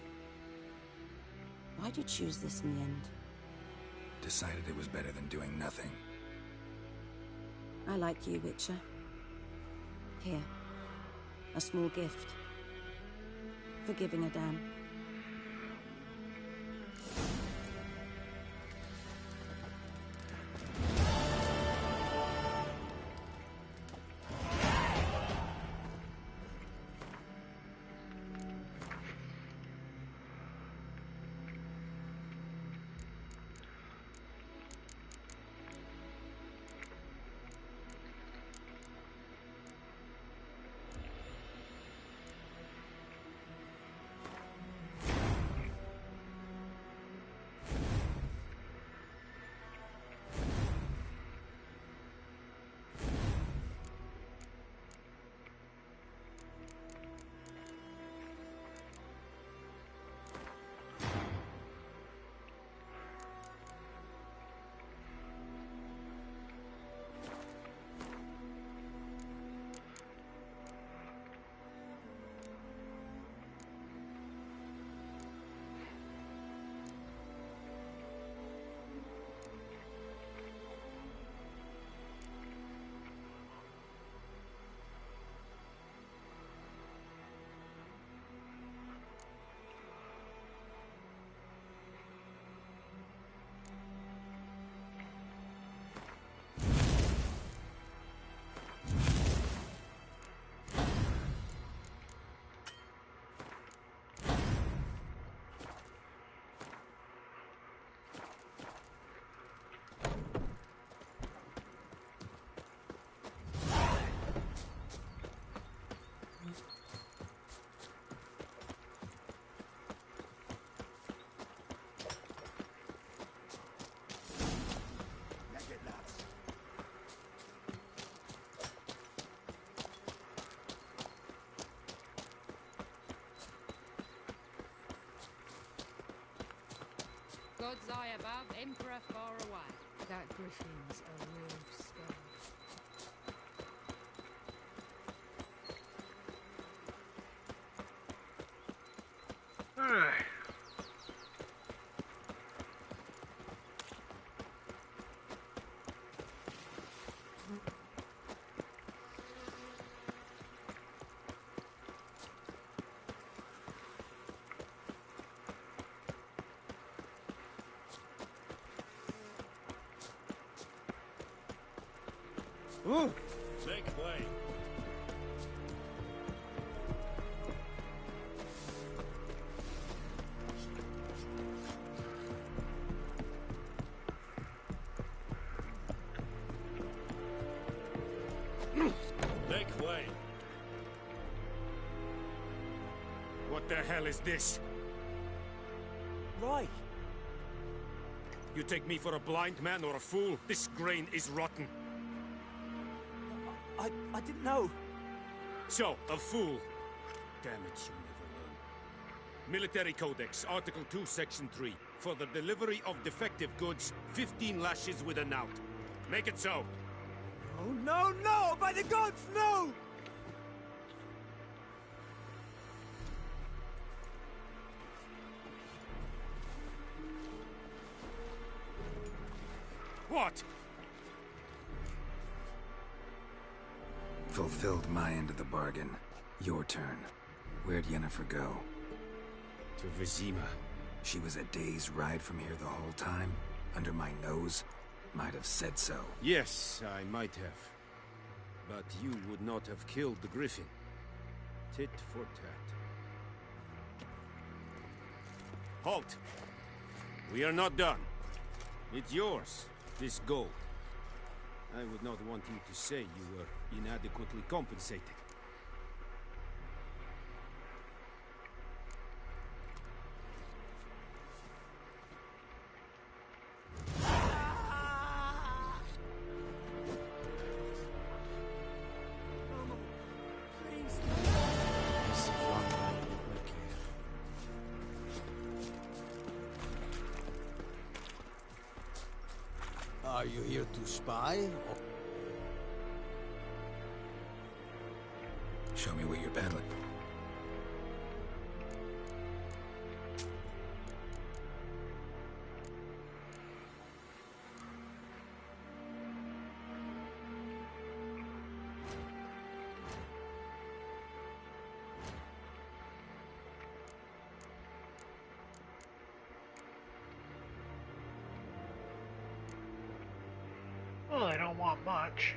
Speaker 14: Why'd you choose this in the end?
Speaker 2: Decided it was better than doing nothing.
Speaker 14: I like you, Witcher. Here. A small gift. For giving a damn.
Speaker 20: God's eye above, Emperor far away. That griffin's a real skull.
Speaker 1: Alright.
Speaker 16: Ooh. Make way. Make way.
Speaker 17: What the hell is this?
Speaker 11: Right.
Speaker 17: You take me for a blind man or a fool? This grain is rotten.
Speaker 11: I didn't know.
Speaker 17: So, a fool. Damn it, you'll never learn. Military Codex, Article 2, Section 3. For the delivery of defective goods, 15 lashes with a knout. Make it so.
Speaker 11: Oh, no, no! By the gods, no!
Speaker 17: What?
Speaker 2: Fulfilled my end of the bargain. Your turn. Where'd Yennefer go?
Speaker 17: To Vizima.
Speaker 2: She was a day's ride from here the whole time? Under my nose? Might have said so.
Speaker 17: Yes, I might have. But you would not have killed the Griffin. Tit for tat. Halt! We are not done. It's yours, this gold. I would not want you to say you were inadequately compensated.
Speaker 18: Are you here to spy? Or...
Speaker 2: Show me what you're peddling.
Speaker 1: Well, I don't want much.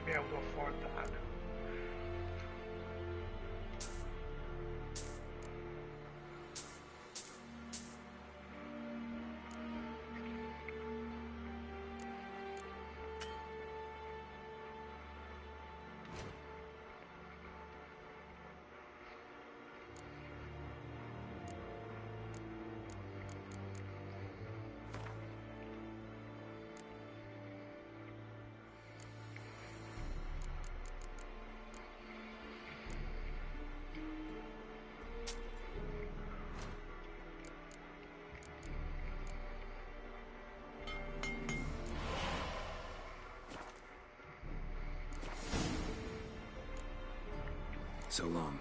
Speaker 1: Be able to afford that.
Speaker 2: So long.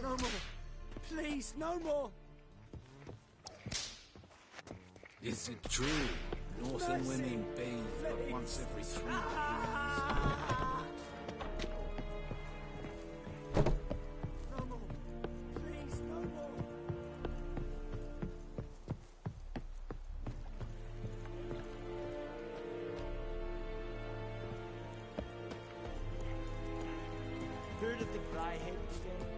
Speaker 11: No more. Please, no more.
Speaker 17: Is it true? Northern women bathe but once every 3 years.
Speaker 11: No more. Please, no more. Heard of the Flyheads again?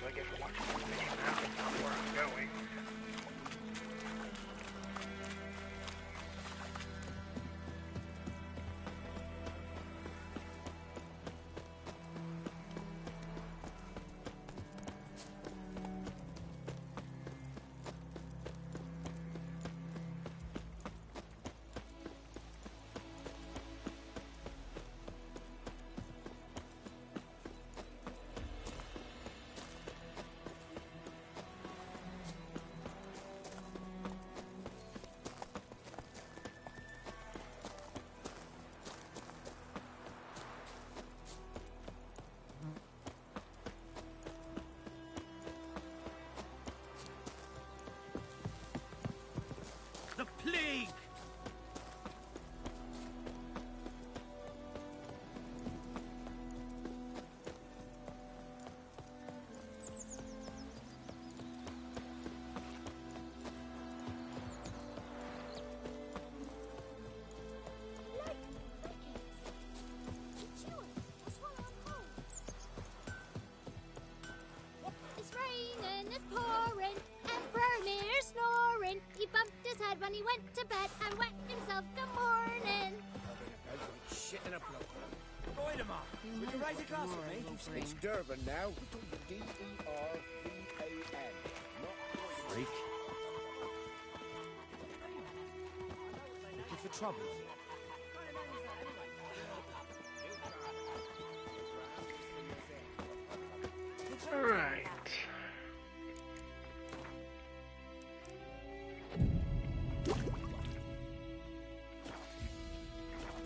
Speaker 1: I get to watch this video now, not where I'm going.
Speaker 5: and he went to bed and wet himself till morning.
Speaker 13: Shit in a bloke. Voidemar, would you raise a glass with me?
Speaker 19: It's Durban now. D-E-R-V-A-N. Not
Speaker 13: Freak. Looking for trouble?
Speaker 1: Alright.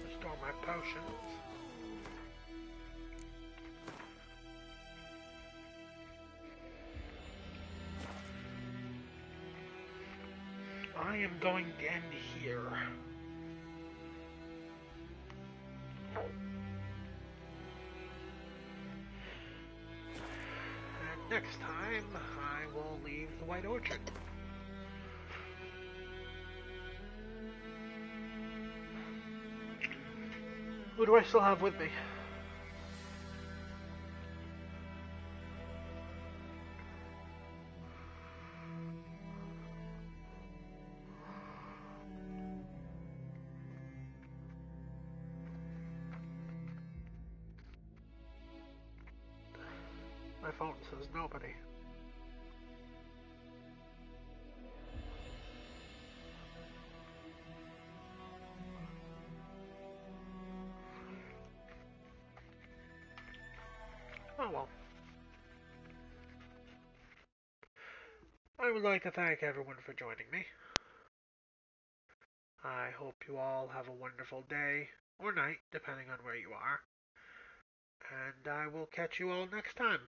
Speaker 1: Restore my potions. I am going to end here. And next time, I will leave the White Orchard. Who do I still have with me? My phone says nobody. Oh well. I would like to thank everyone for joining me. I hope you all have a wonderful day or night, depending on where you are. And I will catch you all next time.